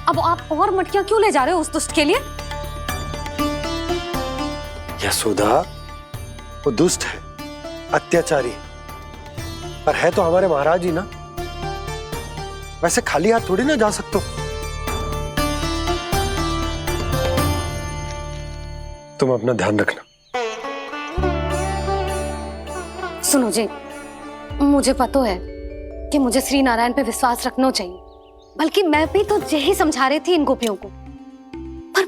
अब आप और मटकियां क्यों ले जा रहे हो उस दुष्ट के लिए? यशोदा, वो दुष्ट है, अत्याचारी, पर है तो हमारे महाराज ही ना। वैसे खाली हाथ थोड़ी ना जा सकते हो। तुम अपना ध्यान रखना। सुनो जी, मुझे पता है कि मुझे श्री नारायण पे विश्वास रखना चाहिए, बल्कि मैं भी तो यही समझा रही थी इन गोपियों को। पर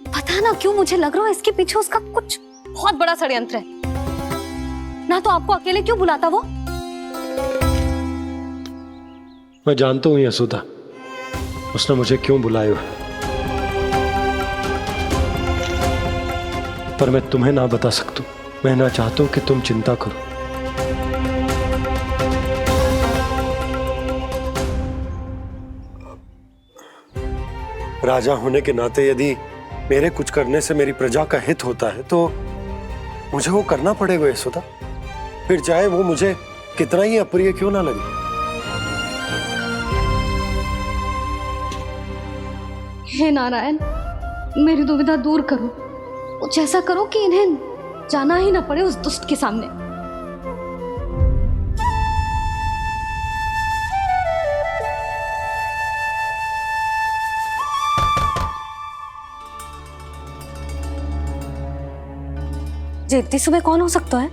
पता ना क्यों मुझे लग रहा है इसके पीछे उसका कुछ बहुत बड़ा षड्यंत्र है। ना तो आपको अकेले क्यों बुलाता वो? मैं जानता हूं यशोदा, उसने मुझे क्यों बुलाया है, पर मैं तुम्हें ना बता सकता। मैं ना चाहता हूं कि तुम चिंता करो। राजा होने के नाते यदि मेरे कुछ करने से मेरी प्रजा का हित होता है तो मुझे वो करना पड़ेगा यशोदा, फिर चाहे वो मुझे कितना ही अप्रिय क्यों ना लगे। हे नारायण, मेरी दुविधा दूर करो। कुछ ऐसा करो कि इन्हें जाना ही ना पड़े उस दुष्ट के सामने। जी इतनी सुबह कौन हो सकता है?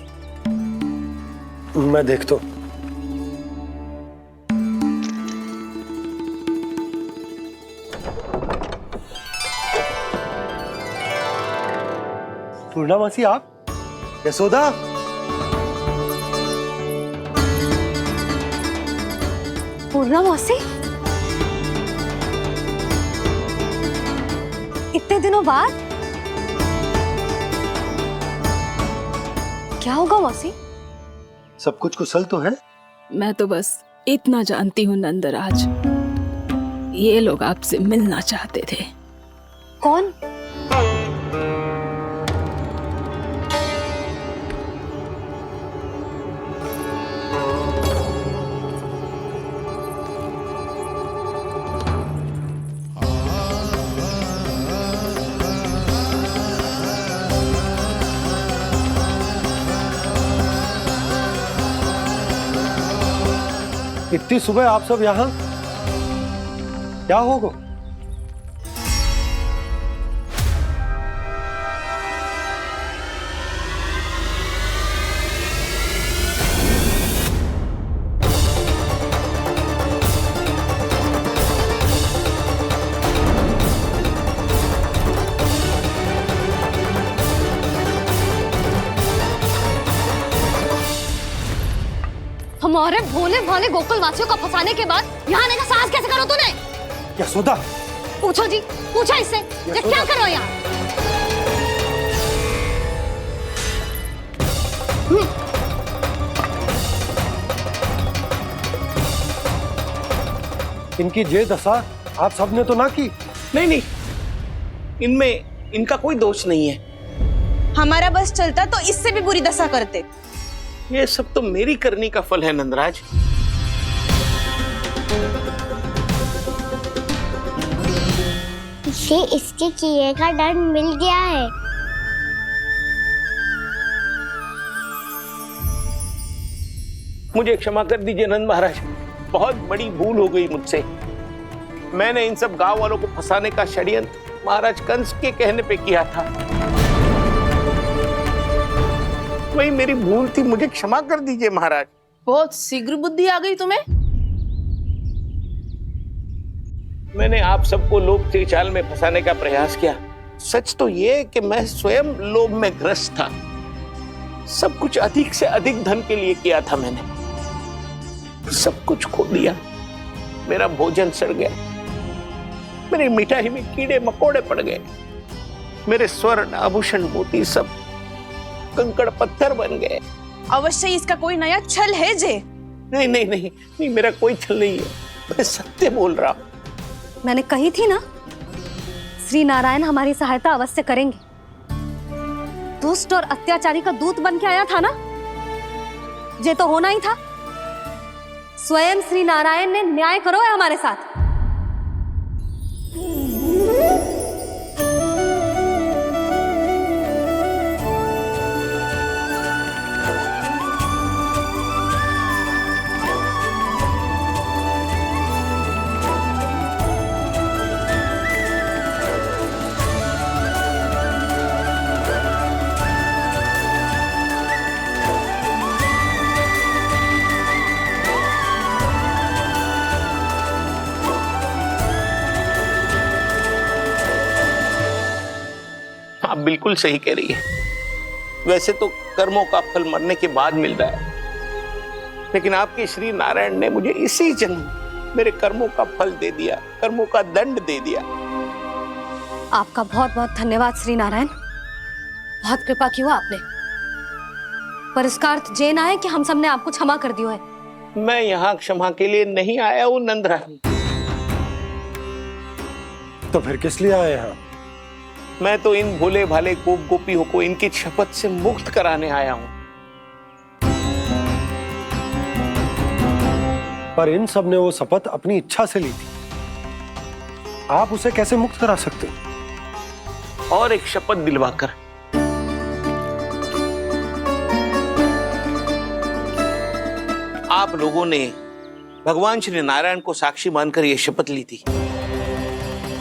मैं देखता हूं। पूर्णा मासी, आप? यशोदा, पूर्णा मौसी, इतने दिनों बाद? क्या होगा मौसी? सब कुछ कुशल तो है? मैं तो बस इतना जानती हूँ नंदराज, ये लोग आपसे मिलना चाहते थे। कौन? इतनी सुबह आप सब यहाँ? क्या होगा? हमारे भोले भाले गोकुल वासियों को फंसाने के बाद यहाँ आने का साहस कैसे करो तूने? यशोदा, पूछो जी, पूछो इससे, ये क्या करो यहाँ? इनकी ये दशा आप सबने तो ना की? नहीं नहीं, इनमें इनका कोई दोष नहीं है। हमारा बस चलता तो इससे भी बुरी दशा करते। ये सब तो मेरी करनी का फल है नंदराज। इसे इसके किए का दंड मिल गया है। मुझे क्षमा कर दीजिए नंद महाराज, बहुत बड़ी भूल हो गई मुझसे। मैंने इन सब गांव वालों को फंसाने का षड्यंत्र महाराज कंस के कहने पे किया था। वही मेरी भूल थी, मुझे क्षमा कर दीजिए महाराज। बहुत शीघ्र बुद्धि आ गई तुम्हें। मैंने आप सबको लोभ के जाल में फंसाने का प्रयास किया। सच तो ये कि मैं स्वयं लोभ में ग्रस्त था। सब कुछ अधिक से अधिक धन के लिए किया था मैंने। सब कुछ खो दिया। मेरा भोजन सड़ गया, मेरी मिठाई में कीड़े मकोड़े पड़ गए, मेरे स्वर्ण आभूषण मोती सब कंकड़ पत्थर बन गए। अवश्य इसका कोई नया छल है जे। नहीं नहीं नहीं नहीं, मेरा कोई छल नहीं है, मैं सत्य बोल रहा हूं। मैंने कही थी ना, श्री नारायण हमारी सहायता अवश्य करेंगे। दुष्ट और अत्याचारी का दूत बन के आया था ना, ये तो होना ही था। स्वयं श्री नारायण ने न्याय करो है हमारे साथ। आप बिल्कुल सही कह रही है। वैसे तो कर्मों का फल मरने के बाद मिल रहा है, लेकिन आपके श्री नारायण ने मुझे इसी जन्म मेरे कर्मों का फल दे दिया, कर्मों का दंड दे दिया। आपका बहुत बहुत धन्यवाद श्री नारायण, बहुत कृपा की हो आपने। पर इसका अर्थ ये ना है कि हम सब ने आपको क्षमा कर दिया है। मैं यहाँ क्षमा के लिए नहीं आया हूँ नंदरानी। तो फिर किस लिए आए हैं? मैं तो इन भोले भाले गोप गोपियों को इनकी शपथ से मुक्त कराने आया हूँ। पर इन सब ने वो शपथ अपनी इच्छा से ली थी, आप उसे कैसे मुक्त करा सकते? और एक शपथ दिलवाकर। आप लोगों ने भगवान श्री नारायण को साक्षी मानकर यह शपथ ली थी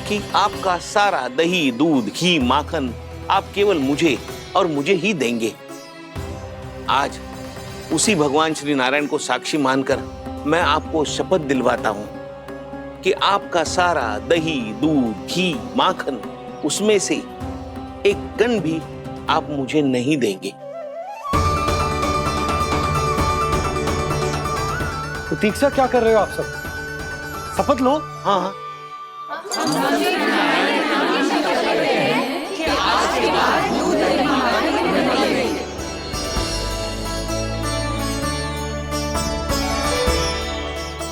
कि आपका सारा दही, दूध, घी, माखन आप केवल मुझे और मुझे ही देंगे। आज उसी भगवान श्री नारायण को साक्षी मानकर मैं आपको शपथ दिलवाता हूं कि आपका सारा दही, दूध, घी, माखन, उसमें से एक कण भी आप मुझे नहीं देंगे। तो तीक्षा क्या कर रहे हो आप सब? शपथ लो। हाँ हाँ,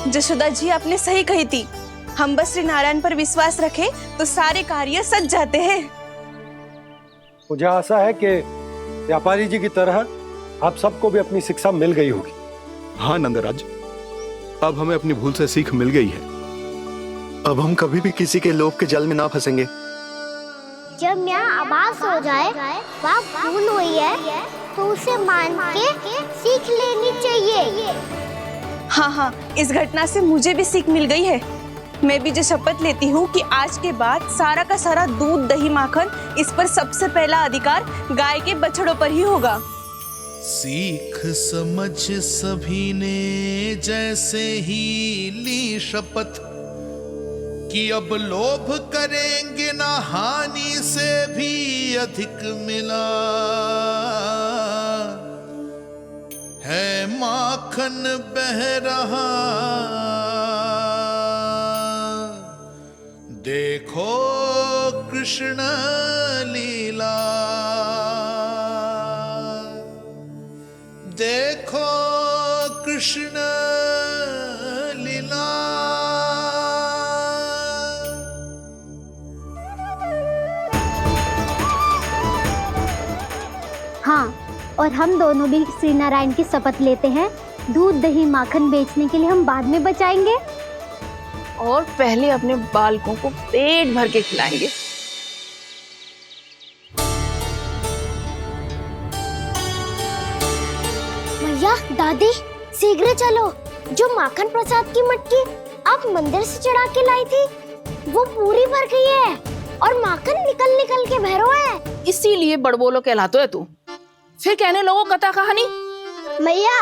जशोदा जी आपने सही कही थी, हम बस श्री नारायण पर विश्वास रखें तो सारे कार्य सज जाते हैं। मुझे आशा है कि व्यापारी जी की तरह आप सबको भी अपनी शिक्षा मिल गई होगी। हाँ नंदराज, अब हमें अपनी भूल से सीख मिल गई है। अब हम कभी भी किसी के लोभ के जल में ना फंसेंगे। जब यहाँ आभास हो जाए वहाँ भूल हुई है तो उसे मान के सीख लेनी चाहिए। हाँ हाँ, इस घटना से मुझे भी सीख मिल गई है। मैं भी जो शपथ लेती हूँ कि आज के बाद सारा का सारा दूध, दही, माखन, इस पर सबसे पहला अधिकार गाय के बछड़ों पर ही होगा। सीख समझ सभी ने जैसे ही ली शपथ कि अब लोभ करेंगे ना हानि से भी अधिक मिला है, माखन बह रहा देखो कृष्ण लीला, देखो कृष्ण लीला। हाँ, और हम दोनों भी श्री नारायण की शपथ लेते हैं, दूध, दही, माखन बेचने के लिए हम बाद में बचाएंगे और पहले अपने बालकों को पेट भर के खिलाएंगे। भैया, दादी, शीघ्र चलो। जो माखन प्रसाद की मटकी आप मंदिर से चढ़ा के लाई थी वो पूरी भर गई है और माखन निकल निकल के बह रहा है। इसीलिए बड़बोलो कहलाते है तू। फिर कहने लोगों कथा कहानी। भैया,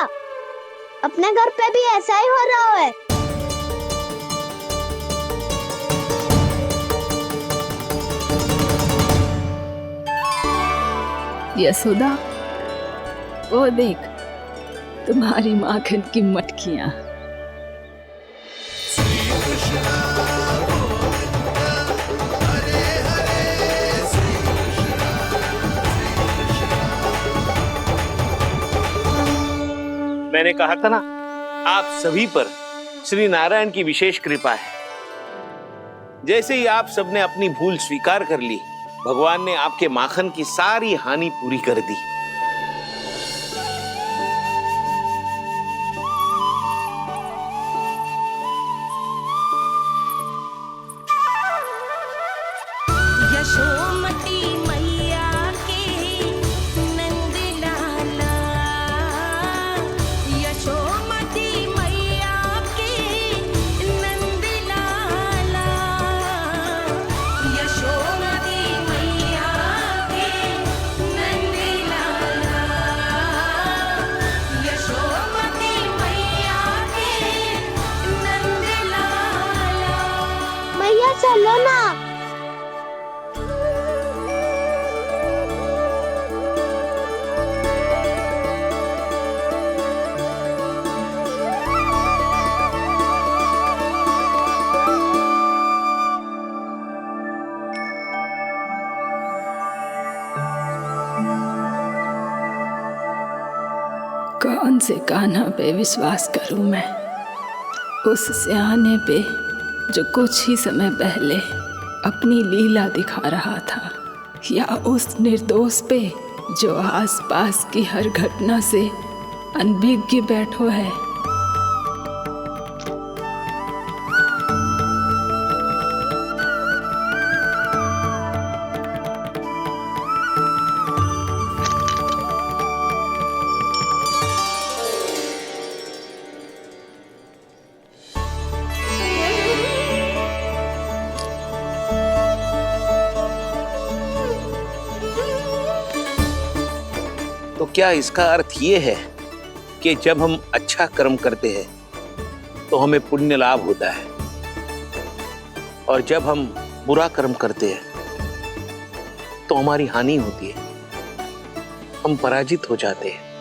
अपने घर पे भी ऐसा ही हो रहा है। यशोदा, वो देख तुम्हारी माखन की मटकियां। मैंने कहा था ना, आप सभी पर श्री नारायण की विशेष कृपा है। जैसे ही आप सबने अपनी भूल स्वीकार कर ली, भगवान ने आपके माखन की सारी हानि पूरी कर दी। यशोमती मैया के नंद लाला, यशोमती मैया के नंद लाला, यशोमती मैया के नंद लाला, यशोमती मैया के नंद लाला। मैया चलो ना। कौन से कान्हा पे विश्वास करूं मैं? उस सियाने पे जो कुछ ही समय पहले अपनी लीला दिखा रहा था, या उस निर्दोष पे जो आसपास की हर घटना से अनभिज्ञ बैठो है? तो क्या इसका अर्थ ये है कि जब हम अच्छा कर्म करते हैं तो हमें पुण्य लाभ होता है, और जब हम बुरा कर्म करते हैं तो हमारी हानि होती है, हम पराजित हो जाते हैं?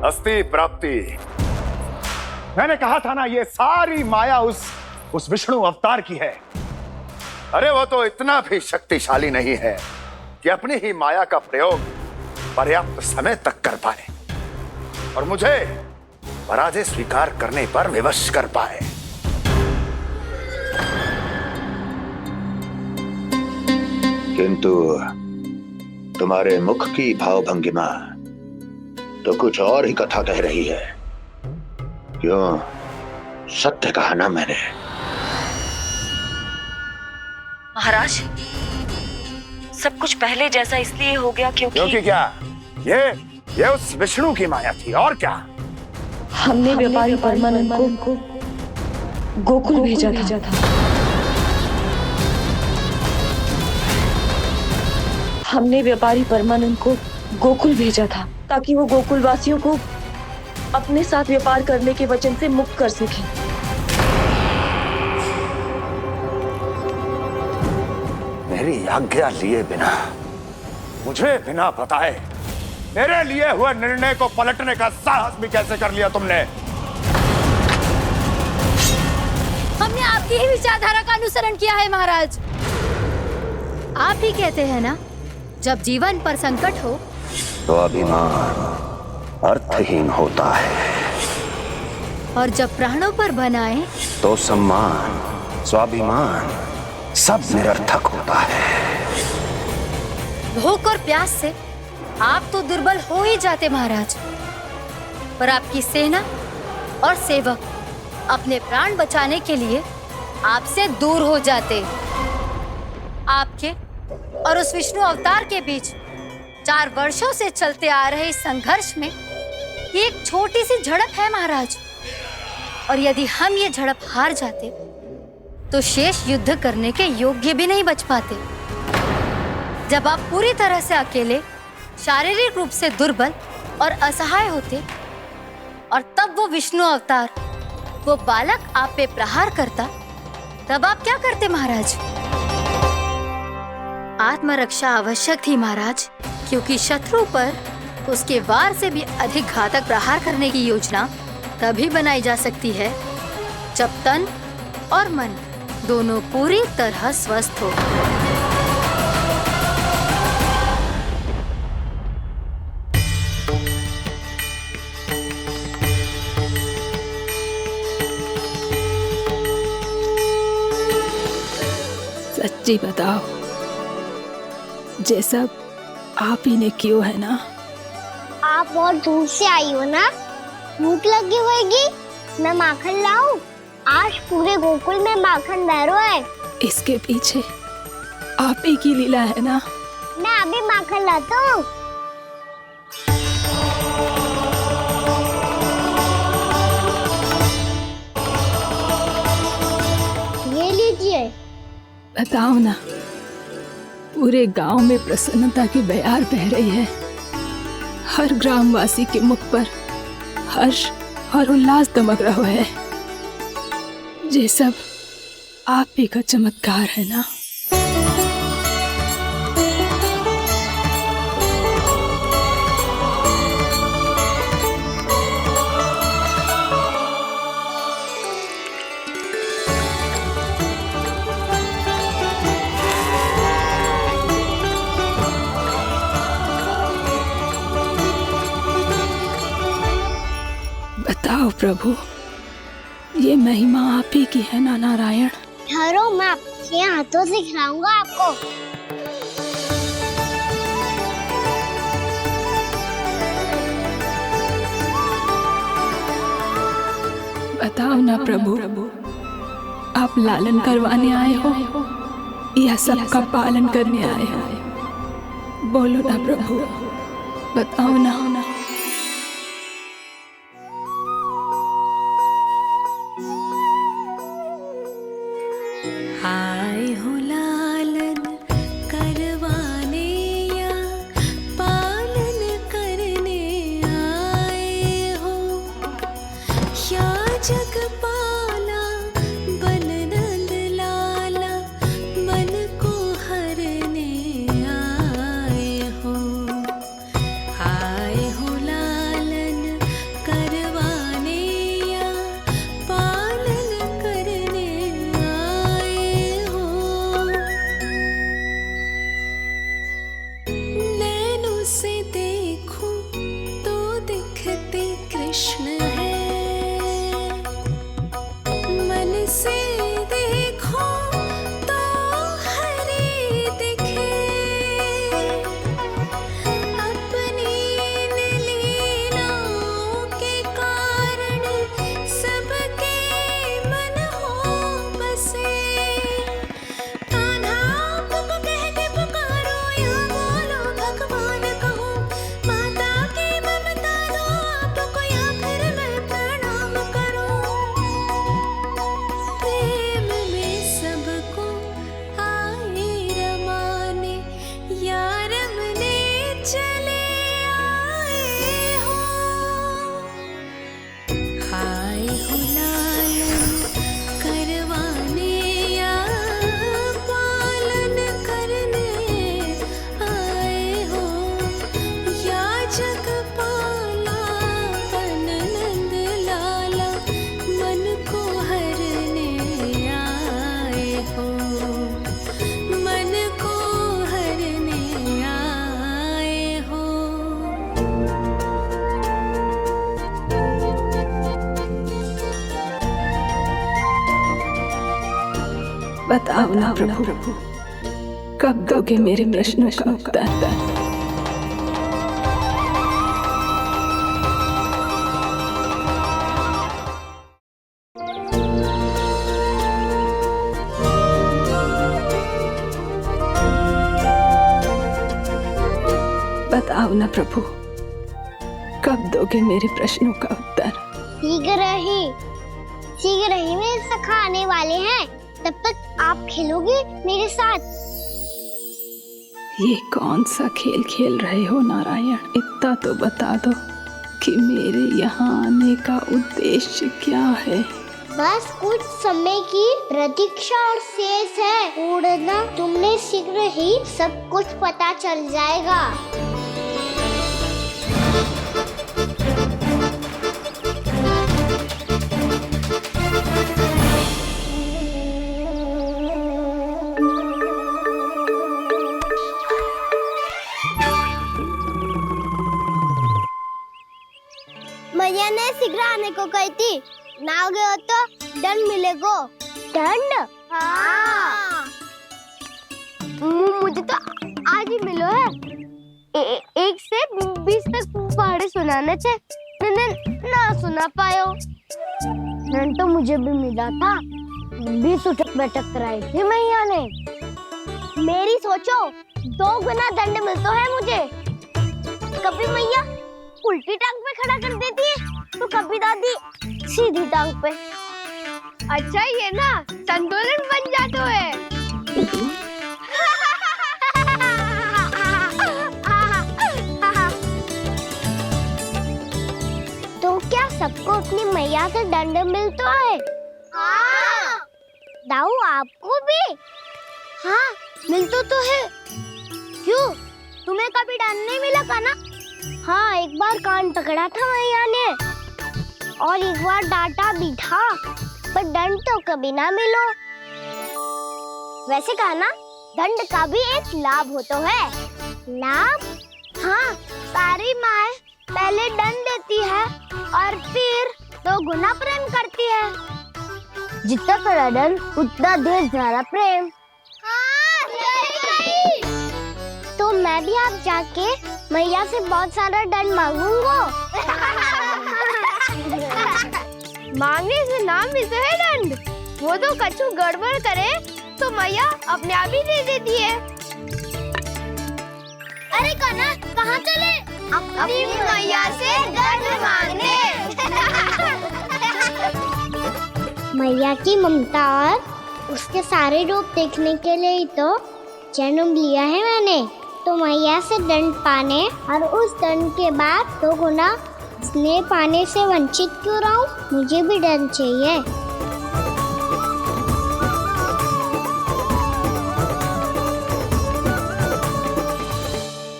अस्ति प्राप्ति। मैंने कहा था ना, ये सारी माया उस विष्णु अवतार की है। अरे वो तो इतना भी शक्तिशाली नहीं है कि अपनी ही माया का प्रयोग पर्याप्त समय तक कर पाए और मुझे पराजय स्वीकार करने पर विवश कर पाए। किंतु तुम्हारे मुख की भावभंगिमा तो कुछ और ही कथा कह रही है। क्यों? सत्य कहा ना मैंने। महाराज, सब कुछ पहले जैसा इसलिए हो गया क्योंकि क्या? ये उस विष्णु की माया थी, और क्या? हमने व्यापारी परमानंद को गोकुल भेजा था। हमने व्यापारी परमानंद को गोकुल भेजा था ताकि वो गोकुल वासियों को अपने साथ व्यापार करने के वचन से मुक्त कर सके। मेरी आज्ञा लिए बिना, मुझे बिना बताए मेरे लिए हुए निर्णय को पलटने का साहस भी कैसे कर लिया तुमने? हमने आपकी ही विचारधारा का अनुसरण किया है महाराज। आप ही कहते हैं ना, जब जीवन पर संकट हो तो अभिमान अर्थहीन होता है, और जब प्राणों पर बनाए तो सम्मान स्वाभिमान सब निरर्थक होता है। भूख और प्यास से आप तो दुर्बल हो ही जाते महाराज, पर आपकी सेना और सेवक अपने प्राण बचाने के लिए आपसे दूर हो जाते। आपके और उस विष्णु अवतार के बीच 4 वर्षों से चलते आ रहे इस संघर्ष में ये एक छोटी सी झड़प है महाराज, और यदि हम ये झड़प हार जाते तो शेष युद्ध करने के योग्य भी नहीं बच पाते। जब आप पूरी तरह से अकेले, शारीरिक रूप से दुर्बल और असहाय होते, और तब वो विष्णु अवतार, वो बालक आप पे प्रहार करता, तब आप क्या करते महाराज? आत्मरक्षा आवश्यक थी महाराज, क्योंकि शत्रु पर उसके वार से भी अधिक घातक प्रहार करने की योजना तभी बनाई जा सकती है जब तन और मन दोनों पूरी तरह स्वस्थ हो। सच्ची बताओ, जैसा आप ही ने किया है ना? आप बहुत दूर से आई हो ना, भूख लगी होगी। मैं माखन लाऊं? आज पूरे गोकुल में माखन बह रहा है। इसके पीछे आप ही की लीला है ना? मैं अभी माखन लाता हूँ। ये लीजिए। बताओ ना, पूरे गांव में प्रसन्नता की बयार बह रही है। हर ग्रामवासी के मुख पर हर्ष और उल्लास दमक रहा है। ये सब आप ही का चमत्कार है ना। बताओ प्रभु, ये महिमा आप ही की है ना नारायण। ठहरो, मैं आपके हाथों से खिलाऊंगा आपको। बताओ ना प्रभु, आप लालन करवाने आए हो या सबका पालन करने आए हो? बोलो ना प्रभु, बताओ ना। आए हो लालन करवाने या पालन करने आए हो, या जगपाला बन नंद लाला मन को हरने आए हो। आए हो लालन करवाने या पालन करने आए हो। नैनों से देखूं तो दिखते कृष्ण है, मन से देखो तो हरि दिखे। अपनी इन लीलाओं के कारण सबके मन हो बसे। कान्हा आपको कह के पुकारो या बोलो भगवान कहो, माता की ममता दो आपको या फिर मैं प्रणाम करूं। प्रेम में सबको आए रमाने, या रमने चले आए हो। आए हो लालन करवाने या पालन करने आए हो, या जगपाला बन नंद लाला मन को हरने आए हो। मन को हरने आए हो। बताओ ना प्रभु, कब दोगे मेरे प्रश्नों का उत्तर? बताओ ना प्रभु, कब दोगे मेरे प्रश्नों का उत्तर? शीघ्र ही मेरे सखा आने वाले हैं, तब तक आप खेलोगे मेरे साथ। ये कौन सा खेल खेल रहे हो नारायण? इतना तो बता दो कि मेरे यहाँ आने का उद्देश्य क्या है। बस कुछ समय की प्रतीक्षा और शेष है। उड़ना तुमने शीघ्र ही सब कुछ पता चल जाएगा। मैया ने शीघ्र आने को कही थी, ना आओगे हो तो दंड मिलेगा। दंड? हाँ। मुझे तो आज ही मिलो है। 1 से 20 तक पहाड़े सुनाने चे, ना सुना पायो। दंड तो मुझे भी मिला था, 20 उठक बैठक कराई थी मैया ने। मेरी सोचो, 2 गुना दंड मिलता है मुझे। कभी मैया उल्टी टांग पे खड़ा कर देती है, तो कभी दादी सीधी टांग पे। अच्छा ये ना संतुलन बन जाता है। आपको अपनी मैया से दंड मिलता है? हाँ। दाऊ आपको भी? हाँ, मिलता तो है। क्यों? तुम्हें कभी दंड नहीं मिला था ना? हाँ, एक बार कान पकड़ा था मैया ने और एक बार डांटा भी था, पर दंड तो कभी ना मिलो। वैसे कहा ना, दंड का भी एक लाभ होता है। लाभ? हाँ, सारी माँ पहले दंड देती है और फिर 2 गुना प्रेम करती है। जितना बड़ा दंड उतना देर ज्यादा प्रेम। हाँ, सही। तो मैं भी आप जाके मैया से बहुत सारा दंड मांगूंगा। मांगने से ना मिलता है दंड, वो तो कछु गड़बड़ करे तो मैया अपने आप ही दे देती है। अरे कान्हा, कहाँ चले? अपनी मैया से दंड मांगने। मैया की ममता और उसके सारे रूप देखने के लिए ही तो जन्म लिया है मैंने। तो मैया से दंड पाने और उस दंड के बाद 2 गुना स्नेह पाने से वंचित क्यों रहूं? मुझे भी दंड चाहिए।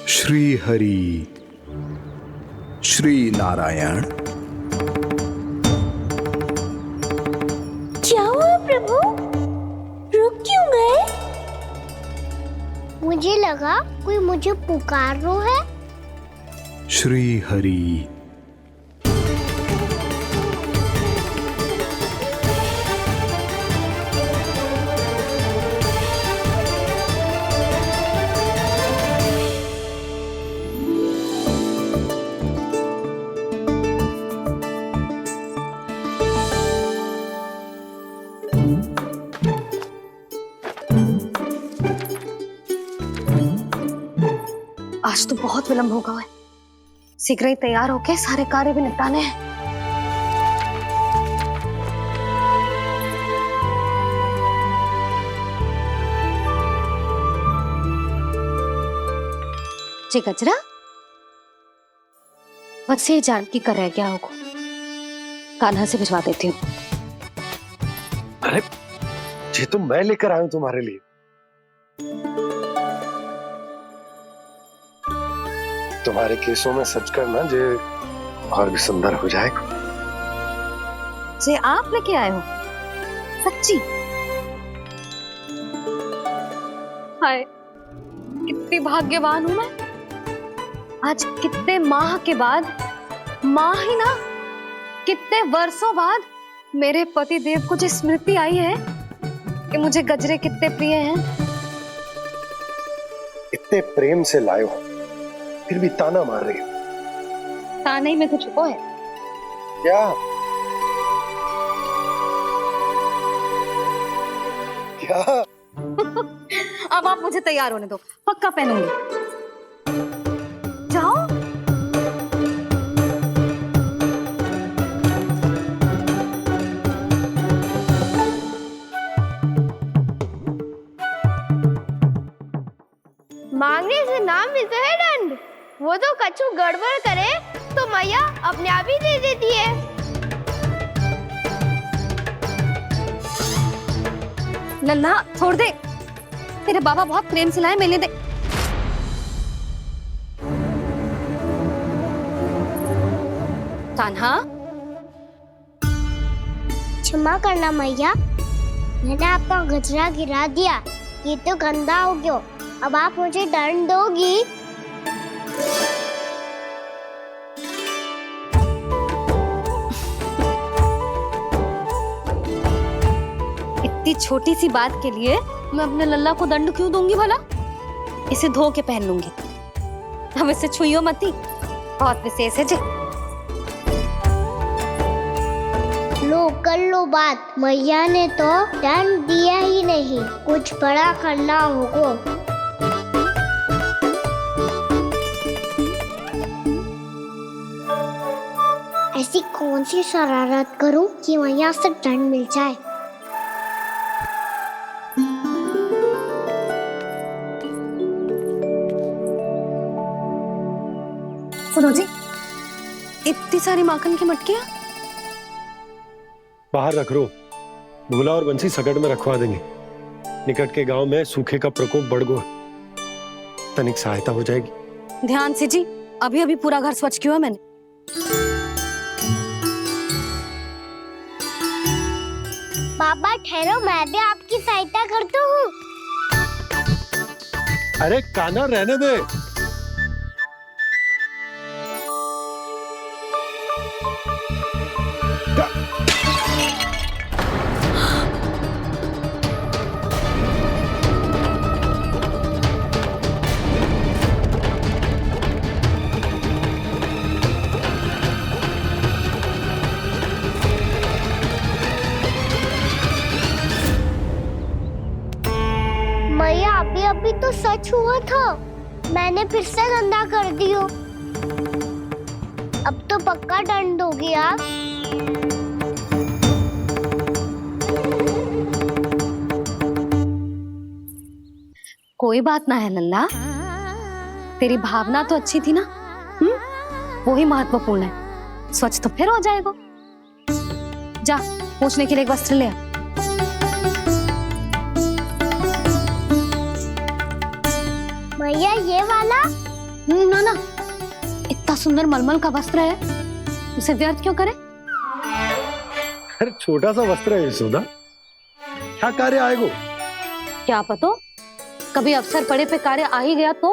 श्री हरि श्री नारायण। क्या हुआ प्रभु? रुक क्यों गए? मुझे लगा कोई मुझे पुकार रहा है। श्री हरि। आज तो बहुत विलंब होगा है। शीघ्र ही तैयार होके सारे कार्य भी निपटाने हैं। जी गजरा, बस ये जानकी कर रह गया होगा, कान्हा से भिजवा देती हूँ। अरे ये तो मैं लेकर आया हूं तुम्हारे लिए। तुम्हारे केसों में सच करना जे और भी सुंदर हो जाएगा। जे आप लेके आए हो? सच्ची? हाय, कितनी भाग्यवान हूं मैं। आज कितने माह के बाद, माह ही ना, कितने वर्षों बाद मेरे पति देव को जो स्मृति आई है कि मुझे गजरे कितने प्रिय हैं। इतने प्रेम से लाए हो, फिर भी ताना मार रही हो। ताने ही में कुछ छुपो है क्या? क्या? अब आप मुझे तैयार होने दो, पक्का पहनूंगी। जाओ। मांगने से ना मिलता है दंड, वो तो कछु गड़बड़ करे तो मैया अपने आप ही दे देती है। लल्ला छोड़ दे, तेरे बाबा बहुत प्रेम से लाए, मिलने दे। कान्हा, क्षमा करना मैया, मैंने आपका गजरा गिरा दिया, ये तो गंदा हो गया। अब आप मुझे दंड दोगी? इतनी छोटी सी बात के लिए मैं अपने लल्ला को दंड क्यों दूंगी भला? इसे धो के पहन लूंगी। अब इसे छुइयो मती, बहुत विशेष है जी। लो कर लो बात, मैया ने तो दंड दिया ही नहीं, कुछ बड़ा करना होगा। ऐसी कौन सी शरारत करूं कि मैया से दंड मिल जाए? सुनो जी, इतनी सारी माखन की मटकियां बाहर रख रो, भोला और बंसी सकड़ में रखवा देंगे। निकट के गांव में सूखे का प्रकोप बढ़ गो, तनिक सहायता हो जाएगी। ध्यान से जी, अभी अभी पूरा घर स्वच्छ किया है मैंने। पापा ठहरो, मैं भी आपकी सहायता करता हूँ। अरे कान्हा रहने दे। मैया अभी अभी तो सच हुआ था, मैंने फिर से गंदा कर दियो। अब तो पक्का दंड हो गया। कोई बात ना है लल्ला, तेरी भावना तो अच्छी थी ना, वो ही महत्वपूर्ण है। स्वच्छ तो फिर हो जाएगा। जा पोंछने के लिए एक वस्त्र ले आ। मैया ये वाला? ना ना, इतना सुंदर मलमल का वस्त्र है, उसे व्यर्थ क्यों करे? अरे छोटा सा वस्त्र है यशोदा, क्या कार्य आएगो? क्या पता, कभी अवसर पड़े पे कार्य आ ही गया तो?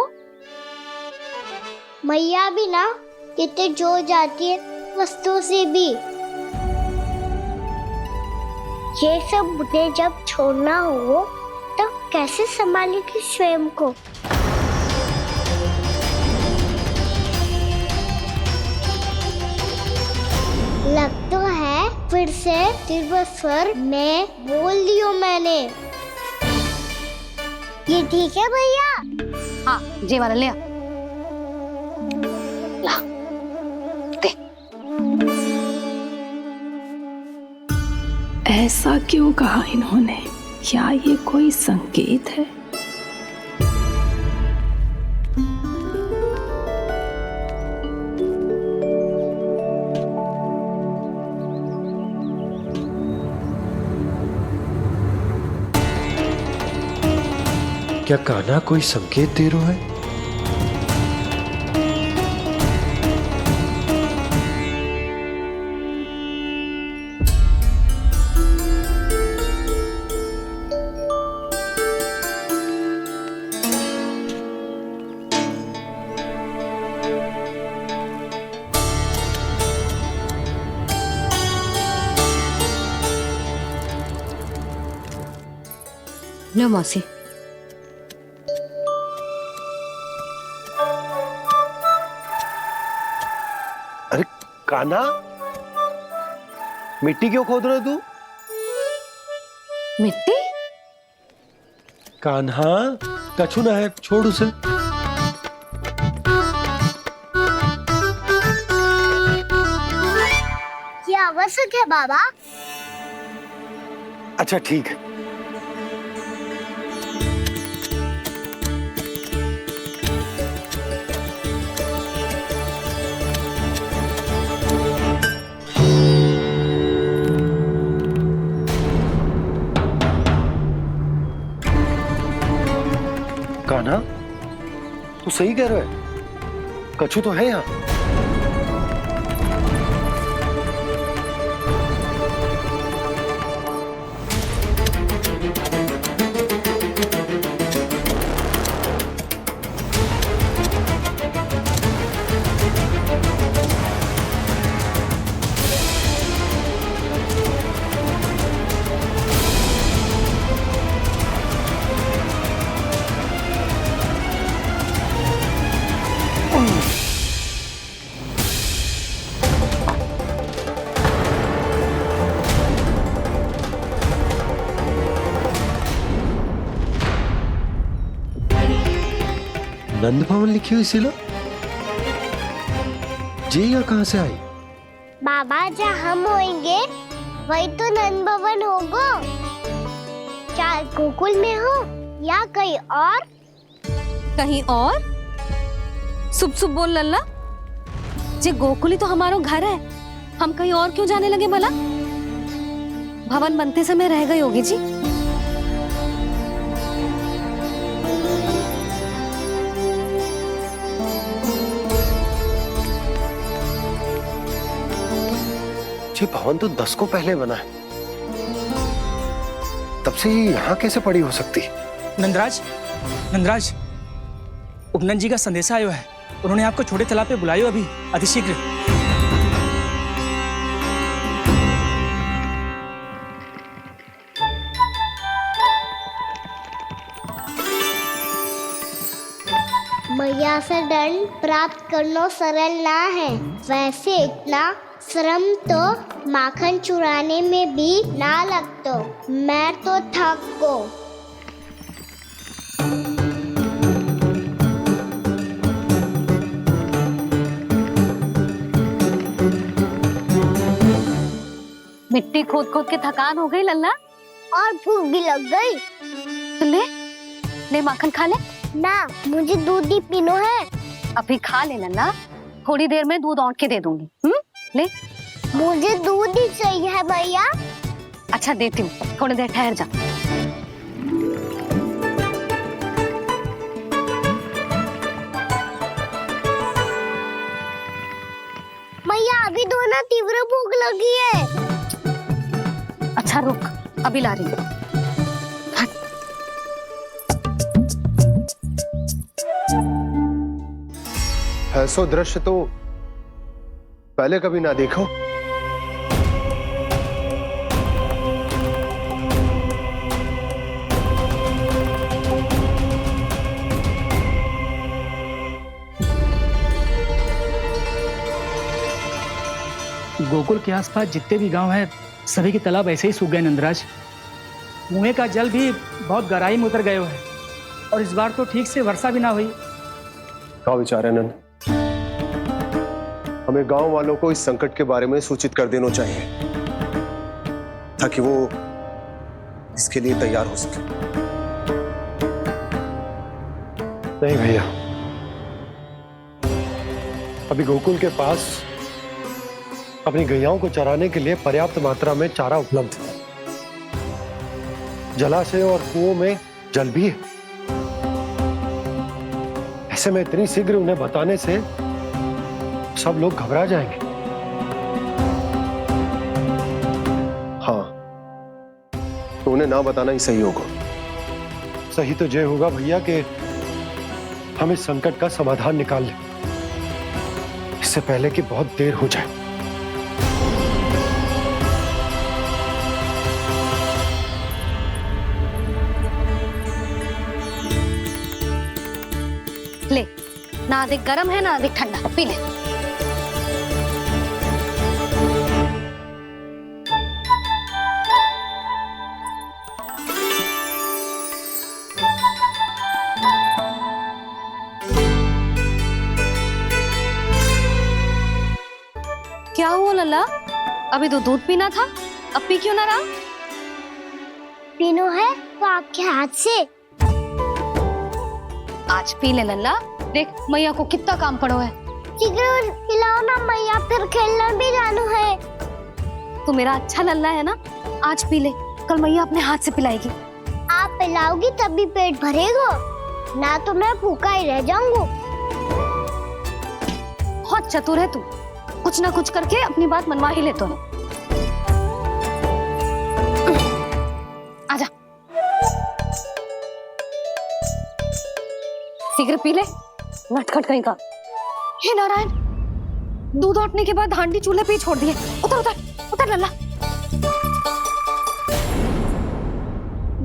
मैया भी ना कितने जो जाती है वस्तुओं से भी। ये सब मुझे जब छोड़ना हो तो कैसे संभालेगी स्वयं को? लग तो है फिर से तीव्र स्वर में बोल दियो मैंने। ये ठीक है भैया? हाँ, जे वाला ले आ। ला, दे। ऐसा क्यों कहा इन्होंने? क्या ये कोई संकेत है? क्या कान्हा कोई संकेत दे रहा है? लो मौसी। अरे कान्हा, मिट्टी क्यों खोद रहे तू? मिट्टी? कान्हा, कछु ना है, छोड़ उसे। ये आवश्यक है बाबा। अच्छा ठीक है। कान्हा, तू सही कह रहा है, कछु तो है यहाँ। नंद भवन लिखी हुई सिला, जी या कहां से आई? बाबा जहाँ हम होंगे वही तो नंद भवन होगा। चाहे गोकुल में हो या कहीं और। कहीं और? सुब सुब बोल लल्ला, जे गोकुली तो हमारो घर है, हम कहीं और क्यों जाने लगे भला? भवन बनते समय रह गई होगी जी। ये भवन तो 10 को पहले बना है, तब से ये यहाँ कैसे पड़ी हो सकती? नंदराज, नंदराज, उपनंद जी का संदेशा आयो है। उन्होंने आपको छोटे तालाब पे बुलायो अभी अतिशीघ्र। मैया से दंड प्राप्त करना सरल ना है। वैसे इतना श्रम तो माखन चुराने में भी ना लगतो। मैं तो थक गो। मिट्टी खोद खोद के थकान हो गई लल्ला, और भूख भी लग गई। तो ले माखन खा ले। ना, मुझे दूध ही पीनो है। अभी खा ले लल्ला, थोड़ी देर में दूध औंट के दे दूंगी। ले। मुझे दूध ही चाहिए है भैया। अच्छा देती हूँ, थोड़ी देर ठहर जा। मैया अभी तो ना तीव्र भूख लगी है। अच्छा रुक, अभी ला रही हूँ। ऐसा दृश्य तो पहले कभी ना देखो। गोकुल के आसपास जितने भी गांव हैं, सभी के तालाब ऐसे ही सूख गए नंदराज। कुएं का जल भी बहुत गहराई में उतर गया है, और इस बार तो ठीक से वर्षा भी ना हुई। क्या विचार है नंद? हमें गांव वालों को इस संकट के बारे में सूचित कर देना चाहिए, ताकि वो इसके लिए तैयार हो सके। नहीं भैया, अभी गोकुल के पास अपनी गैयाओं को चराने के लिए पर्याप्त मात्रा में चारा उपलब्ध है। जलाशय और कुओं में जल भी है। ऐसे में इतनी शीघ्र उन्हें बताने से सब लोग घबरा जाएंगे। हाँ, तो उन्हें ना बताना ही सही होगा। सही तो ये होगा भैया कि हम इस संकट का समाधान निकाल लें, इससे पहले कि बहुत देर हो जाए। ले, ना अधिक गर्म है ना अधिक ठंडा, पी ले। क्या हुआ लल्ला? अभी तो दूध पीना था, अब पी क्यों ना रहा? पीनो है तो आपके हाथ से। आज पी ले लल्ला, देख मैया को कितना काम पड़ो है। शीघ्र खिलाओ ना मैया, फिर खेलना भी जानो है। तू मेरा अच्छा लल्ला है ना, आज पी ले, कल मैया अपने हाथ से पिलाएगी। आप पिलाओगी तभी पेट भरेगा, ना तो मैं भूखा ही रह जाऊंगा। बहुत चतुर है तू, कुछ ना कुछ करके अपनी बात मनवा ही लेता है। आजा, शीघ्र पी ले, नटखट कहीं का। हे नारायण, दूध औटने के बाद हांडी चूल्हे पे ही छोड़ दिए। उतर उतर उतर लल्ला।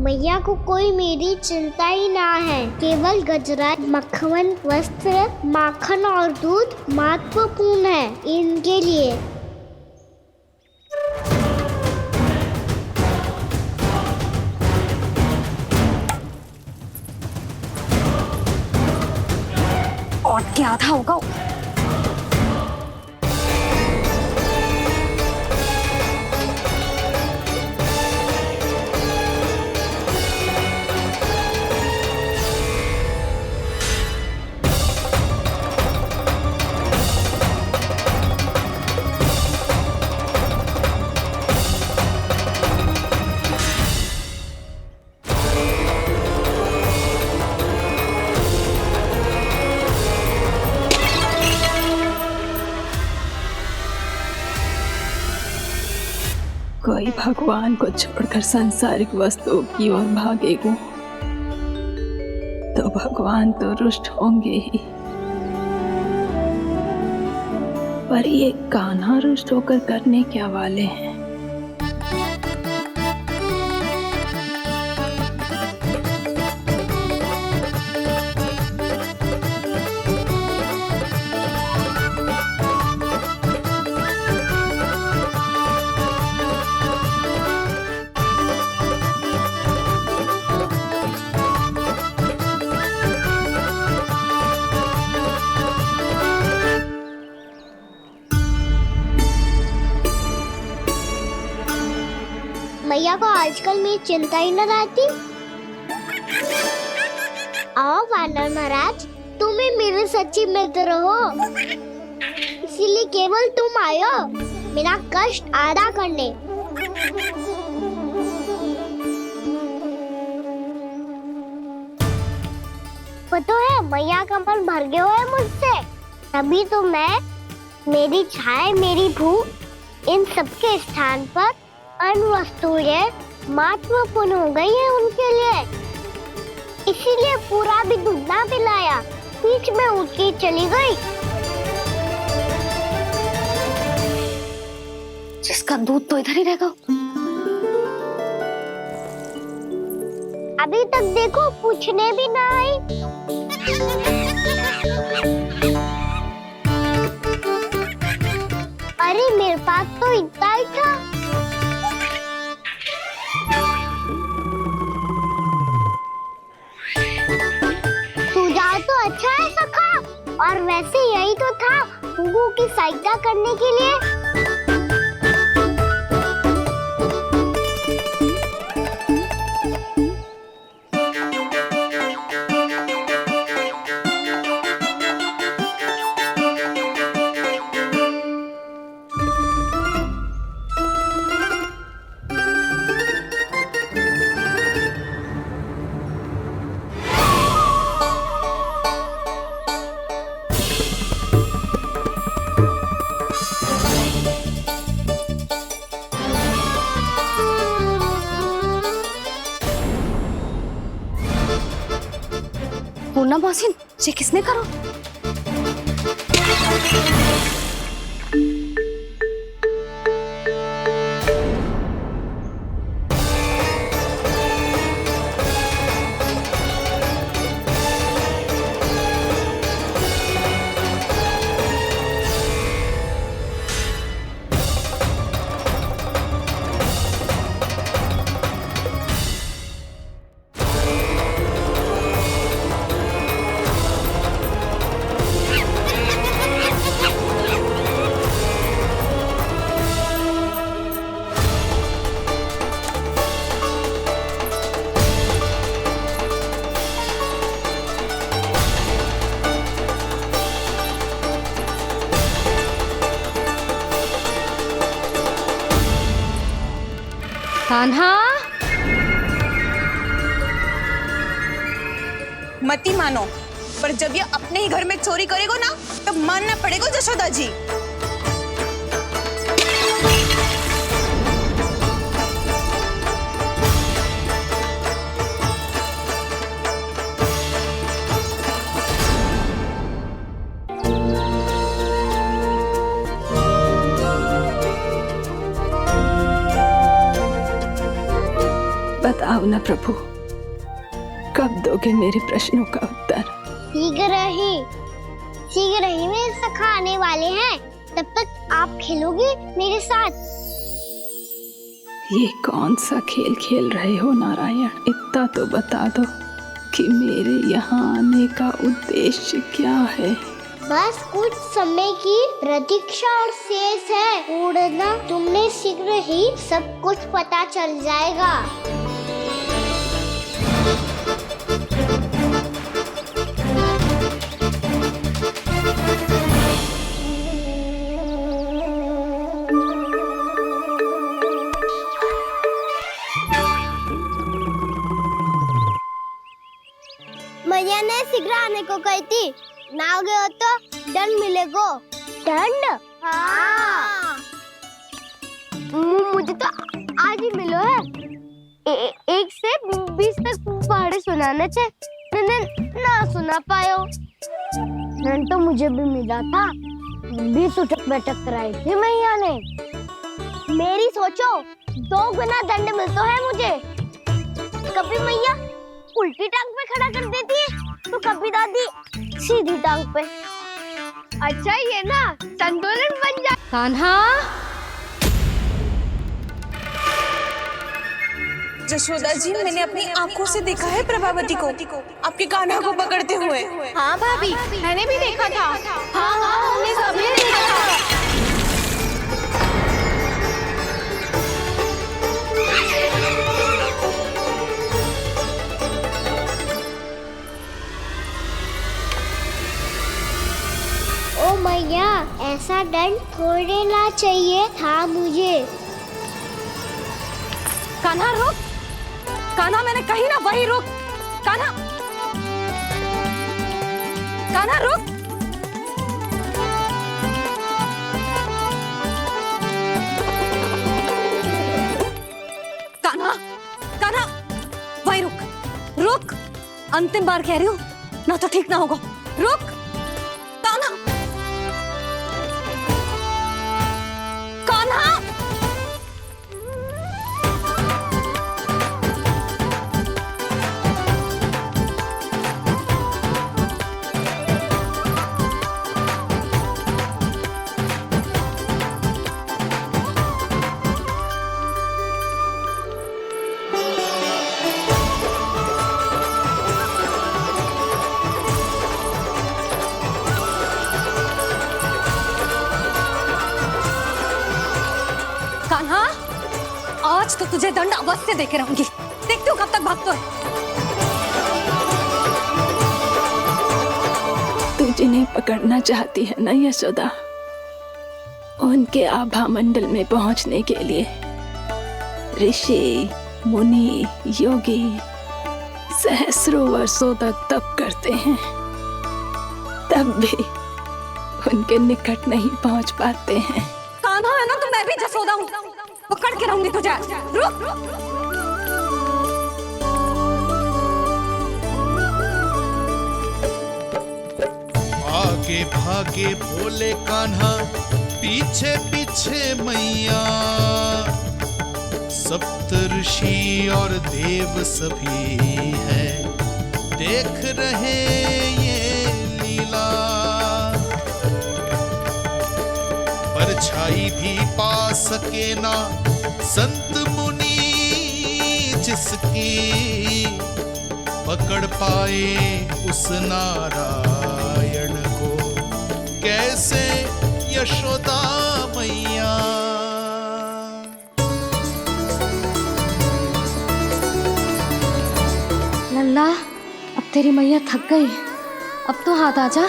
मैया को कोई मेरी चिंता ही ना है। केवल गजरा, मक्खन, वस्त्र, माखन और दूध महत्वपूर्ण है इनके लिए। और क्या था होगा? कोई भगवान को छोड़कर सांसारिक वस्तुओं की ओर भागेगा तो भगवान तो रुष्ट होंगे ही, पर ये कान्हा रुष्ट होकर करने क्या वाले हैं? मैया को आजकल मेरी चिंता ही न रहती। आओ वानर महाराज, तुम ही मेरे सच्ची मित्र हो, इसीलिए केवल तुम आयो मेरा कष्ट आधा करने। पता है मैया का मन भर गया है मुझसे, तभी तो मैं मेरी छाया मेरी भूख इन सबके स्थान पर अन्य वस्तुएं महत्वपूर्ण हो गई है उनके लिए, इसीलिए पूरा भी दूध ना पिलाया, बीच में उठ के चली गई। जिसका दूध तो इधर ही रहेगा। अभी तक देखो पूछने भी ना आई। अरे मेरे पास तो इतना ही था। सुझाव तो अच्छा है सखा, और वैसे यही तो था हुगू की सहायता करने के लिए। पूर्णा मौसी, ये किसने करो? कान्हा, मती मानो, पर जब ये अपने ही घर में चोरी करेगा ना, तब मानना पड़ेगा जशोदा जी। बताओ ना प्रभु, कब दोगे मेरे प्रश्नों का उत्तर? शीघ्र ही मेरे सखा आने वाले हैं, तब तक आप खेलोगे मेरे साथ। ये कौन सा खेल खेल रहे हो नारायण? इतना तो बता दो कि मेरे यहाँ आने का उद्देश्य क्या है? बस कुछ समय की प्रतीक्षा और शेष है। उड़ना तुमने शीघ्र ही सब कुछ पता चल जाएगा। मैया ने शीघ्र आने को कही थी, ना हो गए तो दंड मिलेगा। दंड? हाँ। मुझे तो आज ही मिलो है। एक से 20 तक पहाड़े सुनाने थे, मैंने ना सुना पायो। नन तो मुझे भी मिला था, 20 उठक बैठक कराई थी मैया ने। मेरी सोचो 2 गुना दंड मिलता है मुझे। कभी मैया उल्टी टांग पे खड़ा कर देती है तो कभी दादी सीधी टांग पे। अच्छा ये ना संतुलन बन जाए। कान्हा, जशोदा जी, मैंने अपनी आंखों से देखा है प्रभावती को आपके कान्हा को पकड़ते हुए। हाँ भाभी, मैंने भी देखा था। हाँ हाँ, हमने सबने देखा था। ओ मैया, ऐसा दंड थोड़े ना चाहिए था मुझे। कान्हा रुक, कान्हा मैंने कही ना वही रुक। कान्हा, कान्हा रुक। कान्हा, कान्हा वही रुक, रुक। अंतिम बार कह रही हूँ, ना तो ठीक ना होगा। रुक कान्हा, कान्हा। कान्हा, आज तो तुझे दंड अवश्य देके रहूंगी। देखती हूँ कब तक भागता है। तू जिन्हें पकड़ना चाहती है ना यशोदा, उनके आभा मंडल में पहुंचने के लिए ऋषि, मुनि, योगी सहस्रों वर्षों तक तप करते हैं, तब भी उनके निकट नहीं पहुंच पाते हैं। कान्हा है ना, तो मैं भी जसोदा हूँ, पकड़ के रहूंगी तुझे। रुक। आगे भागे बोले कान्हा, पीछे पीछे मैया। सप्तऋषि और देव सभी हैं, देख रहे ये लीला। परछाई भी पा सके ना संत मुनि जिसकी, पकड़ पाए उस नारायण को कैसे यशोदा मैया। लल्ला, अब तेरी मैया थक गई, अब तो हाथ आजा।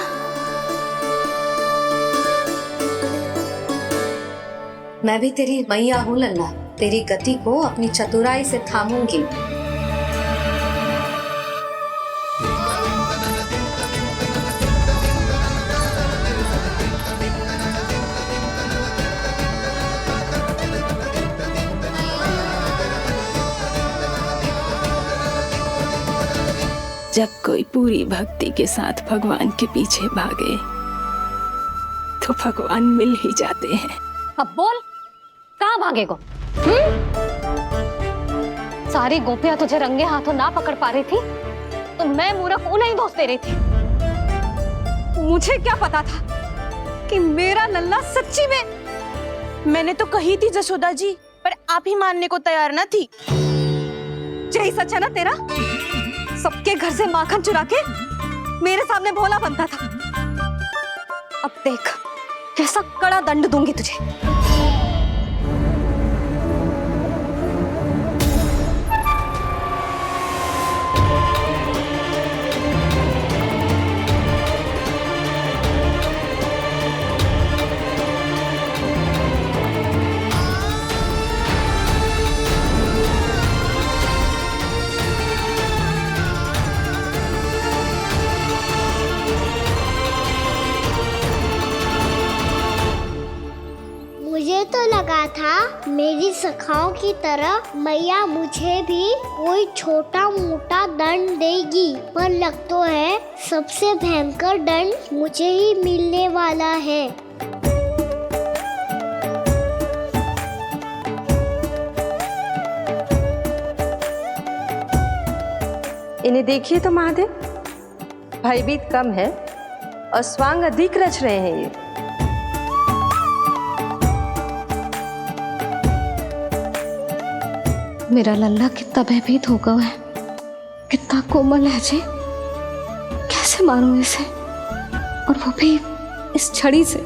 मैं भी तेरी मैया हूँ लल्ला, तेरी गति को अपनी चतुराई से थामूंगी। जब कोई पूरी भक्ति के साथ भगवान के पीछे भागे तो भगवान मिल ही जाते हैं। अब बोल, कहाँ भागेगा? सारी गोपियां तुझे रंगे हाथों ना पकड़ पा रही थी तो मैं मूर्ख उन्हें ही दोष दे रही थी। मुझे क्या पता था कि मेरा लल्ला सच्ची में। मैंने तो कही थी जसोदा जी, पर आप ही मानने को तैयार न थी। यही सच है ना तेरा? सबके घर से माखन चुरा के मेरे सामने भोला बनता था। अब देख कैसा कड़ा दंड दूंगी तुझे। मेरी सखाओं की तरह मैया मुझे भी कोई छोटा मोटा दंड देगी, पर लग तो है सबसे भयंकर दंड मुझे ही मिलने वाला है। इन्हें देखिए तो महादेव, भयभीत कम है और स्वांग अधिक रच रहे हैं ये। मेरा लल्ला कितना भयभीत होगा है, कितना कोमल है जी। कैसे मारूं इसे, और वो भी इस छड़ी से।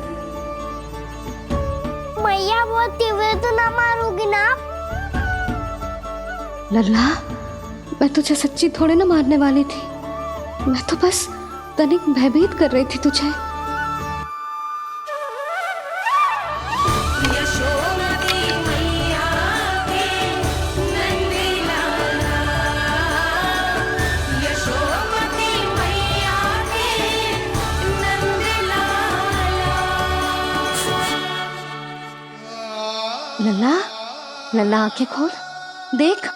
मैया बहुत तीव्र तो ना मारोगी ना? लल्ला, मैं तुझे सच्ची थोड़े ना मारने वाली थी, मैं तो बस तनिक भयभीत कर रही थी तुझे। लल्ला, लल्ला आंखें खोल, देख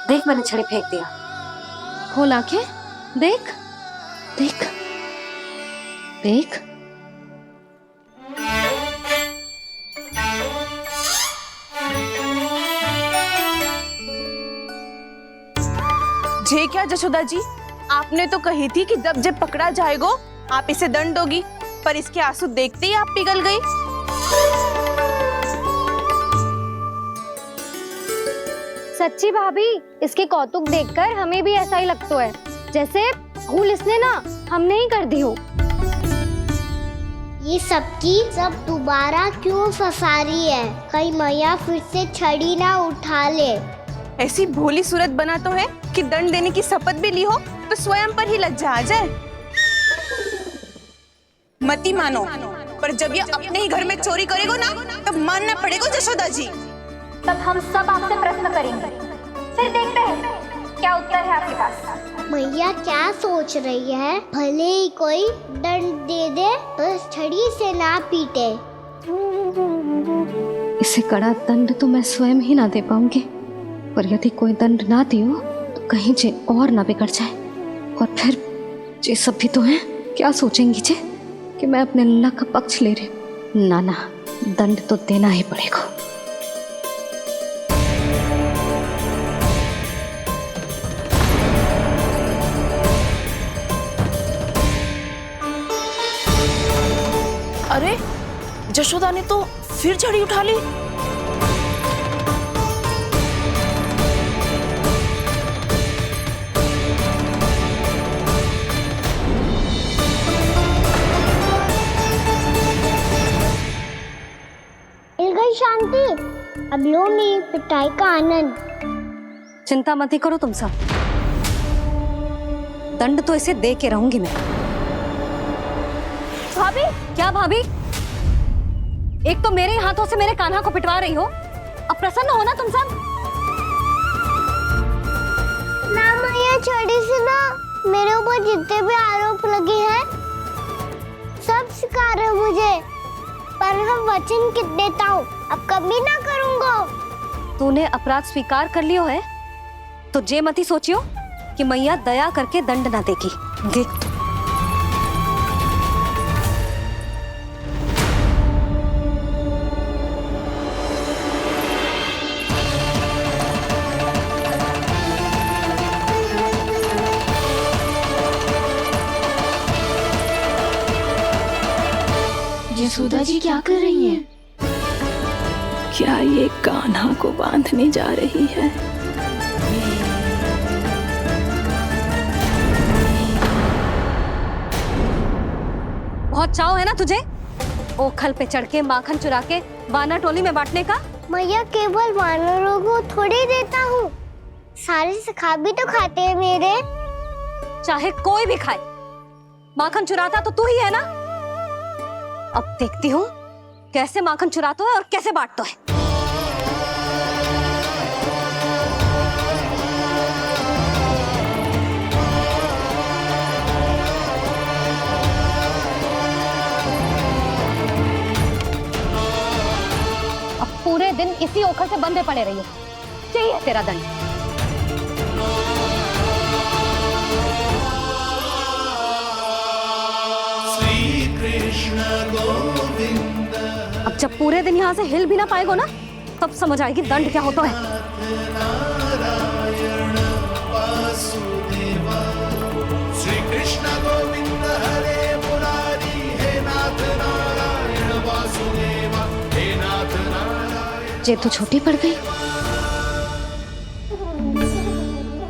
देख मैंने छड़ी फेंक दिया। खोल आंखें, देख देख देख। जे क्या जशोदा जी, आपने तो कही थी कि जब जब पकड़ा जाएगा आप इसे दंड दोगी, पर इसके आंसू देखते ही आप पिघल गई। सच्ची भाभी, इसके कौतुक देखकर हमें भी ऐसा ही लगता है, जैसे भूल इसने ना हमने ही कर दी हो। ये सबकी सब दोबारा क्यों फंसा रही है? कहीं मैया फिर से छड़ी ना उठा ले। ऐसी भोली सूरत बना तो है कि दंड देने की शपथ भी ली हो तो स्वयं पर ही लज्जा आ जाए। मती मानो, पर जब ये अपने ही घर में चोरी करेगा ना, तब मानना पड़ेगा जशोदा जी। तब हम सब आपसे प्रश्न करेंगे, फिर देखते हैं क्या उत्तर है आपके पास। मैया क्या सोच रही है? भले ही कोई दंड दे दे, बस छड़ी से ना पीटे। इसे कड़ा दंड तो मैं स्वयं ही ना दे पाऊंगी, पर यदि कोई दंड ना दियो तो कहीं जे और ना बिगड़ जाए, और फिर जे सब भी तो हैं, क्या सोचेंगी जे कि मैं अपने लल्ला का पक्ष ले रही। ना ना, दंड तो देना ही पड़ेगा। अरे जशोदा ने तो फिर छड़ी उठा ली। मिल गई शांति, अब लो मेरी पिटाई का आनंद। चिंता मत ही करो तुम सब, दंड तो इसे दे के रहूंगी मैं। भाभी, क्या भाभी? एक तो मेरे हाथों से मेरे कान्हा को पिटवा रही हो, अब प्रसन्न हो ना तुम सब? ना मैया, छड़ी से ना मेरे ऊपर जितने भी आरोप लगे हैं सब स्वीकार है मुझे, पर मैं वचन कित देता हूँ, अब कभी ना करूँगा। तूने अपराध स्वीकार कर लियो है तो जे मत ही सोचियो कि मैया दया करके दंड ना देगी। देख तू। यशोदा जी क्या कर रही हैं? क्या ये कान्हा को बांधने जा रही है? बहुत चाव है ना तुझे ओखल पे चढ़ के माखन चुरा के वानर टोली में बांटने का? मैया, केवल वानरों को थोड़ी देता हूँ, सारे सखा भी तो खाते हैं मेरे। चाहे कोई भी खाए, माखन चुराता तो तू ही है ना। अब देखती हूँ कैसे माखन चुराता है और कैसे बांटता है। अब पूरे दिन इसी पोखर से बंधे पड़े रहिए। चाहिए तेरा दंड। श्री कृष्ण गोविंद अब जब पूरे दिन यहाँ से हिल भी ना पाएगो ना, तब समझ आएगी दंड क्या होता है। नारायण वासुदेव श्री कृष्ण गोविंद हरे मुरारी हे नाथ नारायण वासुदेव हे नाथ नारायण। जे तू छोटी पड़ गई।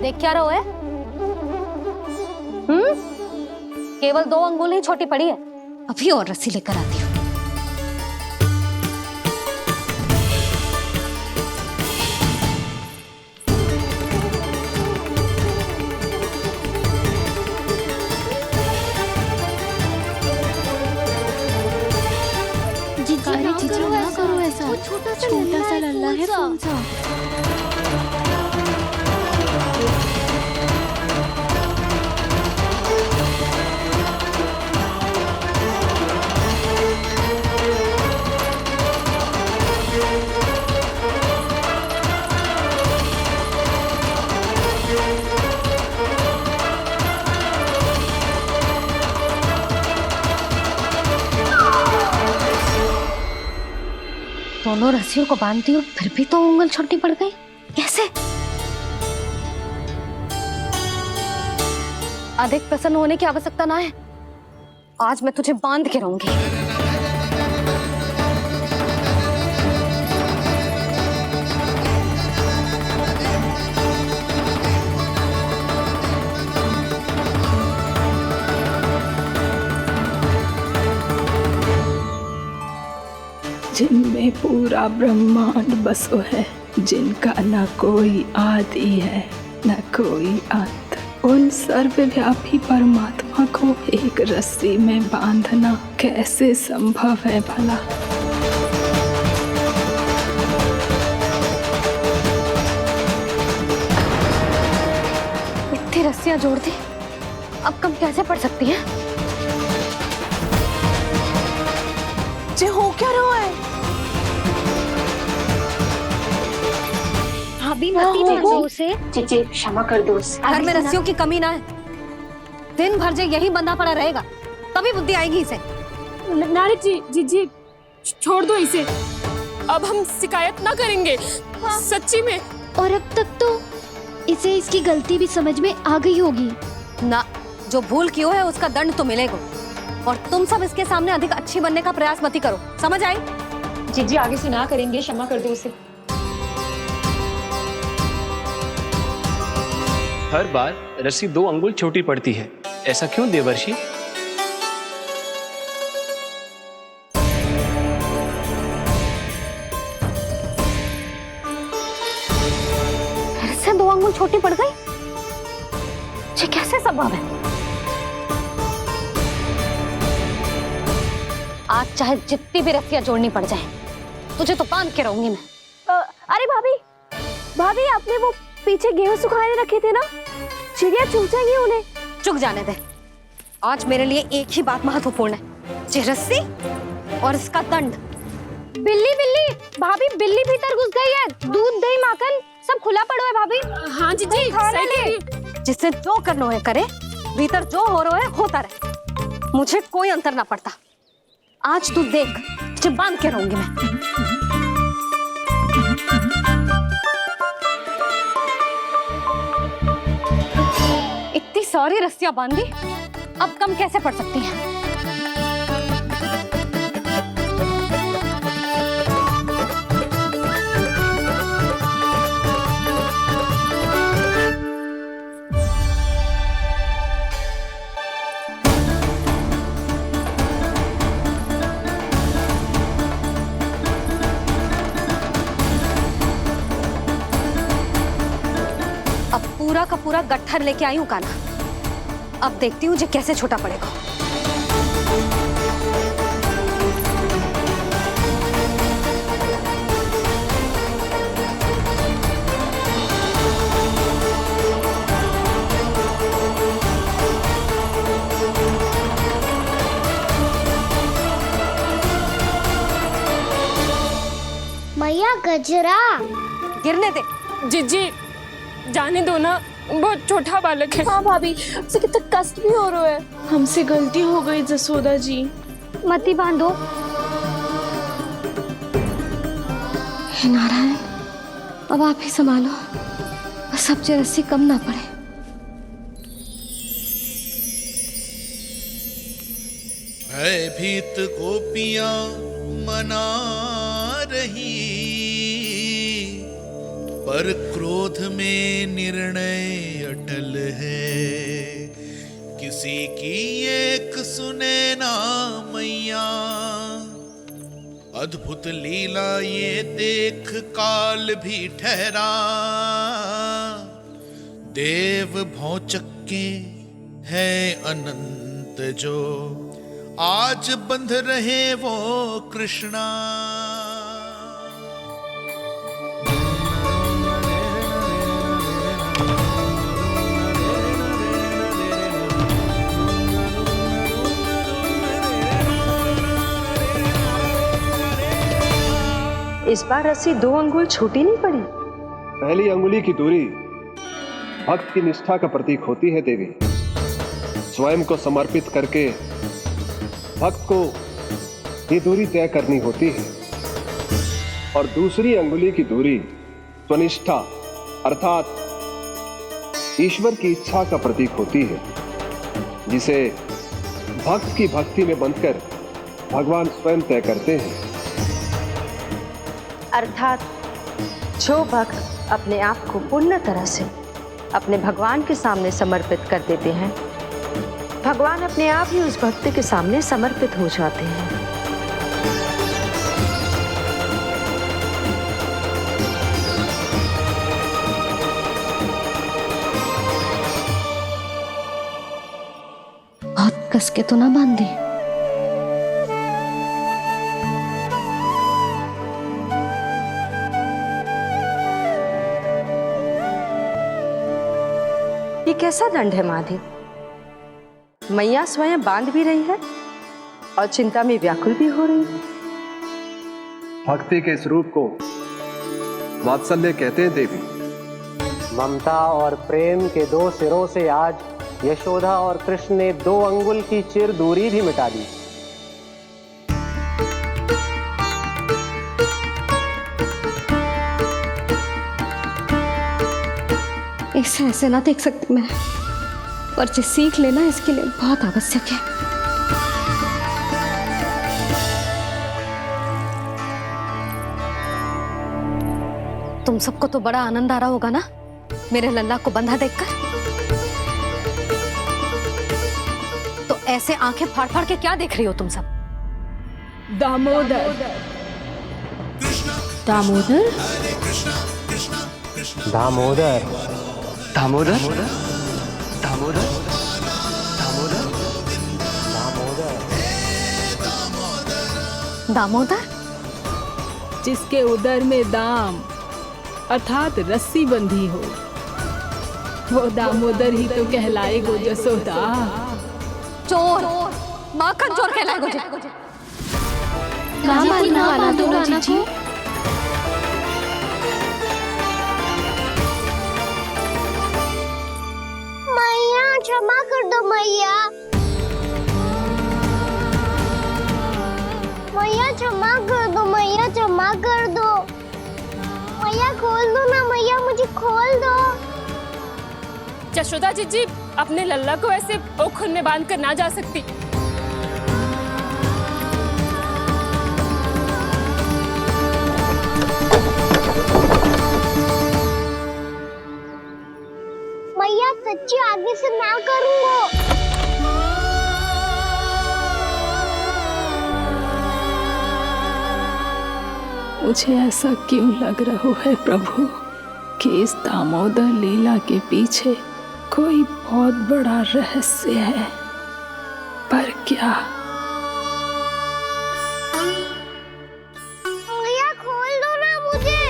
देख क्या रहो है? केवल 2 अंगुल ही छोटी पड़ी है। अभी और रस्सी लेकर आती हूँ। ना करो ऐसा। छोटा सा लल्ला है कौन सा? दोनों रस्सियों को बांधती हूँ, फिर भी तो उंगल छोटी पड़ गई। कैसे? अधिक प्रसन्न होने की आवश्यकता ना है। आज मैं तुझे बांध के रहूंगी। जिनमें पूरा ब्रह्मांड बसो है, जिनका न कोई आदि है न कोई अंत, उन सर्वव्यापी परमात्मा को एक रस्सी में बांधना कैसे संभव है भला? इतनी रस्सियां जोड़ दी, अब कम कैसे पड़ सकती हैं? जे हो क्या रहा है? भाभी मती दो उसे। चीची क्षमा कर दो उसे। घर में रस्सियों की कमी ना है। दिन भर जे यही बंधा पड़ा रहेगा, तभी बुद्धि आएगी इसे। नारी जी छोड़ दो इसे। अब हम शिकायत ना करेंगे। सच्ची में। और अब तक तो इसे इसकी गलती भी समझ में आ गई होगी ना। जो भूल की हो है उसका दंड तो मिलेगा। और तुम सब इसके सामने अधिक अच्छी बनने का प्रयास मत करो, समझ आई? जी आगे से ना करेंगे, क्षमा कर दो उसे। हर बार रस्सी 2 अंगुल छोटी पड़ती है, ऐसा क्यों देवर्षि? फिर से 2 अंगुल छोटी पड़ गई? ये कैसे संभव है? आज चाहे जितनी भी रस्सियां जोड़नी पड़ जाए, तुझे तो बांध के रहूंगी मैं। अरे भाभी आपने वो पीछे गेहूं सुखाने रखे थे ना, चिड़िया चुग जाएंगी उन्हें। चुक जाने दे। आज मेरे लिए एक ही बात महत्वपूर्ण है, ये रस्सी और इसका दंड। बिल्ली भाभी, बिल्ली भीतर घुस गई है। दूध दही माखन सब खुला पड़ो है भाभी। हाँ जी सही कह रही है। जिससे जो करना है करे, भीतर जो हो रहा है होता रहे, मुझे कोई अंतर ना पड़ता। आज तू देख, तुझे बांध के रहूंगी मैं। इतनी सारी रस्सियां बांधी, अब कम कैसे पड़ सकती हैं? अब पूरा का पूरा गट्ठर लेके आई हूँ कान्हा। अब देखती हूँ जे कैसे छोटा पड़ेगा। मैया गजरा। गिरने दे। जीजी जाने दो ना, बहुत छोटा बालक है। हाँ भाभी, उसे कितना कष्ट भी हो रहा है। हमसे गलती हो गई जसोदा जी। मती बांधो। हे नारायण, अब आप ही संभालो, बस अब रस्सी कम ना पड़े। भयभीत गोपियां मना रही, पर क्रोध में निर्णय अटल है। किसी की एक सुने ना मैया, अद्भुत लीला ये देख काल भी ठहरा। देव भौचक्के है अनंत जो, आज बंध रहे वो कृष्णा। इस बार रस्सी 2 अंगुल छोटी नहीं पड़ी। पहली अंगुली की दूरी भक्त की निष्ठा का प्रतीक होती है देवी। स्वयं को समर्पित करके भक्त को ये दूरी तय करनी होती है। और दूसरी अंगुली की दूरी स्वनिष्ठा अर्थात ईश्वर की इच्छा का प्रतीक होती है, जिसे भक्त की भक्ति में बंधकर भगवान स्वयं तय करते हैं। अर्थात जो भक्त अपने आप को पूर्ण तरह से अपने भगवान के सामने समर्पित कर देते हैं, भगवान अपने आप ही उस भक्त के सामने समर्पित हो जाते हैं। बहुत कस के तो ना बांध दी। ये कैसा दंड है माधि? मैया स्वयं बांध भी रही है और चिंता में व्याकुल भी हो रही है। भक्ति के इस रूप को वात्सल्य कहते हैं देवी। ममता और प्रेम के 2 सिरों से आज यशोदा और कृष्ण ने 2 अंगुल की चिर दूरी भी मिटा दी। इसे ऐसे ना देख सकती मैं, पर जो सीख लेना इसके लिए बहुत आवश्यक है। तुम सबको तो बड़ा आनंद आ रहा होगा ना मेरे लल्ला को बंधा देखकर। तो ऐसे आंखें फाड़ फाड़ के क्या देख रही हो तुम सब? दामोदर। दामोदर? दामोदर। दामोदर? दामोदर? दामोदर? जिसके उदर में दाम अर्थात रस्सी बंधी हो, वो दामोदर ही तो कहलाएगो जसोदा। चोर, माखन चोर कहलाएगो जी। मैया क्षमा कर दो मैया। मैया क्षमा कर दो, मैया क्षमा कर दो। मैया खोल दो ना मैया, मुझे खोल दो। यशोदा जी अपने लल्ला को ऐसे ओखल में बांध कर ना जा सकती। मैया सच्ची आगे से ना करूंगा। मुझे ऐसा क्यों लग रहा है प्रभु कि इस दामोदर लीला के पीछे कोई बहुत बड़ा रहस्य है, पर क्या? मैया खोल दो ना मुझे।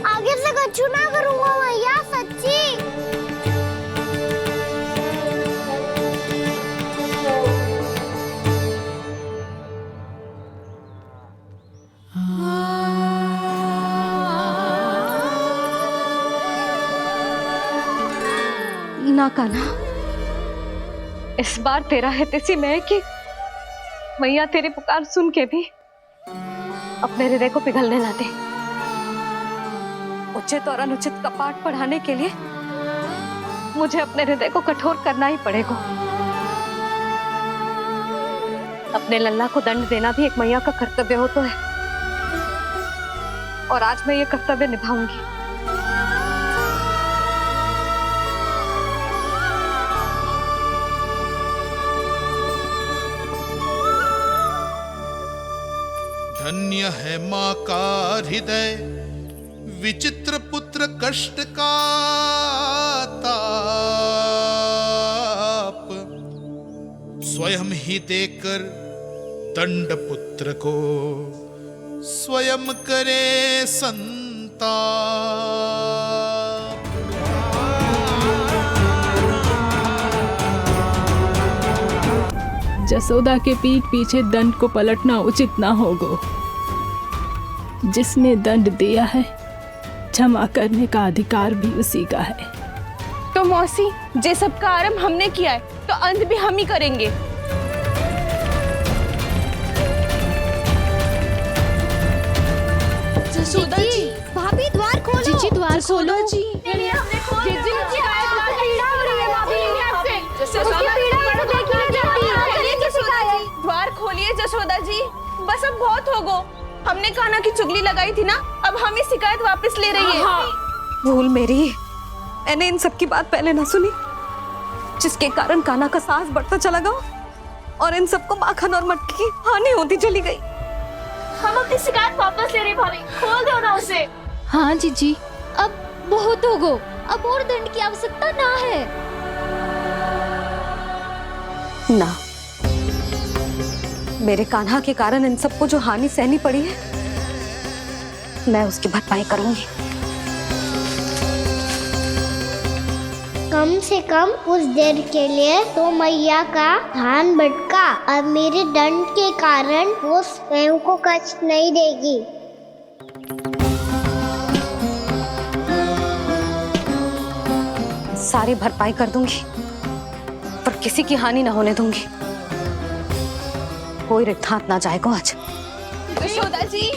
आगे से कछु ना करूंगा मैया, सच्ची। ना कान्हा, इस बार तेरा हित इसी में है कि मैया तेरी पुकार सुन के भी अपने हृदय को पिघलने ना दे। उचित और अनुचित का पाठ पढ़ाने के लिए मुझे अपने हृदय को कठोर करना ही पड़ेगा। अपने लल्ला को दंड देना भी एक मैया का कर्तव्य हो तो है, और आज मैं ये कर्तव्य निभाऊंगी। धन्य है माँ का हृदय, विचित्र पुत्र कष्ट का ताप, स्वयं ही देकर दंड पुत्र को स्वयं करे संताप। जसोदा के पीठ पीछे दंड को पलटना उचित ना होगा। जिसने दंड दिया है, क्षमा करने का अधिकार भी उसी का है। तो मौसी, जे सब का आरंभ हमने किया है तो अंत भी हम ही करेंगे। जसोदा जी, भाभी द्वार खोलो। जीजी द्वार खोलो। जी द्वार खोलिए जसोदा जी, बस अब बहुत हो गो। हमने कान्हा की चुगली लगाई थी ना, अब हम ये शिकायत वापस ले रही है। भूल मेरी, मैंने इन सब की बात पहले ना सुनी, जिसके कारण कान्हा का साहस बढ़ता चला गया और इन सबको माखन और मटकी की हानि होती चली गई। हम अपनी शिकायत वापस ले रहे भाभी, खोल दो ना उसे। हाँ जीजी, अब बहुत हो गो, अब और दंड की आवश्यकता ना है। ना, मेरे कान्हा के कारण इन सबको जो हानि सहनी पड़ी है, मैं उसकी भरपाई करूंगी। कम से कम कुछ देर के लिए तो मैया का ध्यान भटका, अब मेरे दंड के कारण वो स्वयं को कष्ट नहीं देगी। सारी भरपाई कर दूंगी, पर किसी की हानि ना होने दूंगी। कोई रिक्त हाथ ना जाएगा आज। जसोदा जी,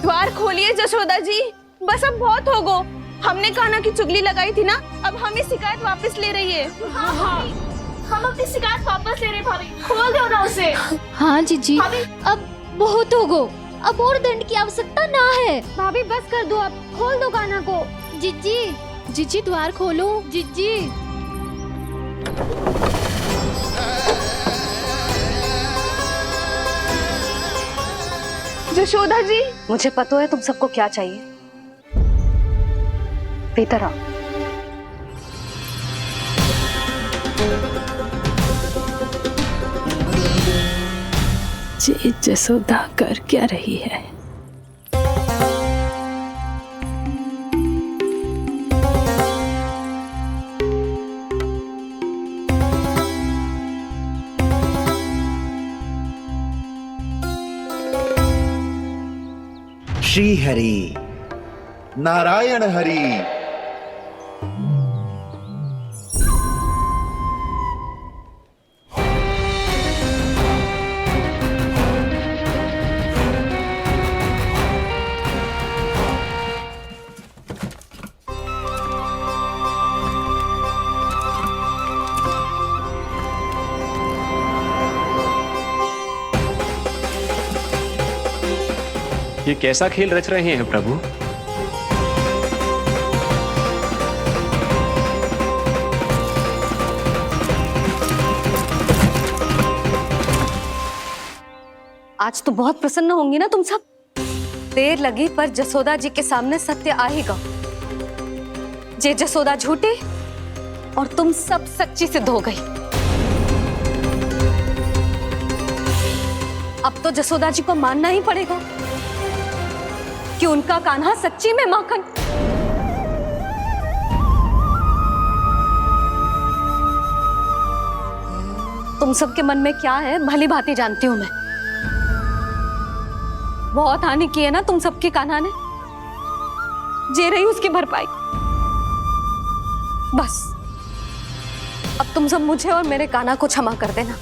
द्वार खोलिए जसोदा जी, बस अब बहुत हो गो। हमने कान्हा की चुगली लगाई थी ना, अब हम ये शिकायत वापस ले रही है। हम अपनी शिकायत वापस ले रहे भाभी, खोल दो ना उसे। हाँ जीजी, अब बहुत हो गो, अब और दंड की आवश्यकता ना है। भाभी बस कर दो, अब खोल दो कान्हा को। जीजी, जीजी द्वार खोलो। जीजी जशोदा जी, मुझे पता है तुम सबको क्या चाहिए। भीतर आओ। ये जसोदा कर क्या रही है? श्री हरि, नारायण हरि। ये कैसा खेल रच रहे हैं प्रभु? आज तो बहुत प्रसन्न होंगी ना तुम सब। देर लगी पर जसोदा जी के सामने सत्य आएगा। जे जसोदा झूठी और तुम सब सच्ची सिद्ध हो गई। अब तो जसोदा जी को मानना ही पड़ेगा कि उनका कान्हा सच्ची में माखन। तुम सबके मन में क्या है भली भांति जानती हूं मैं। बहुत हानि की है ना तुम सबके कान्हा ने, जे रही उसकी भरपाई। बस अब तुम सब मुझे और मेरे कान्हा को क्षमा कर देना।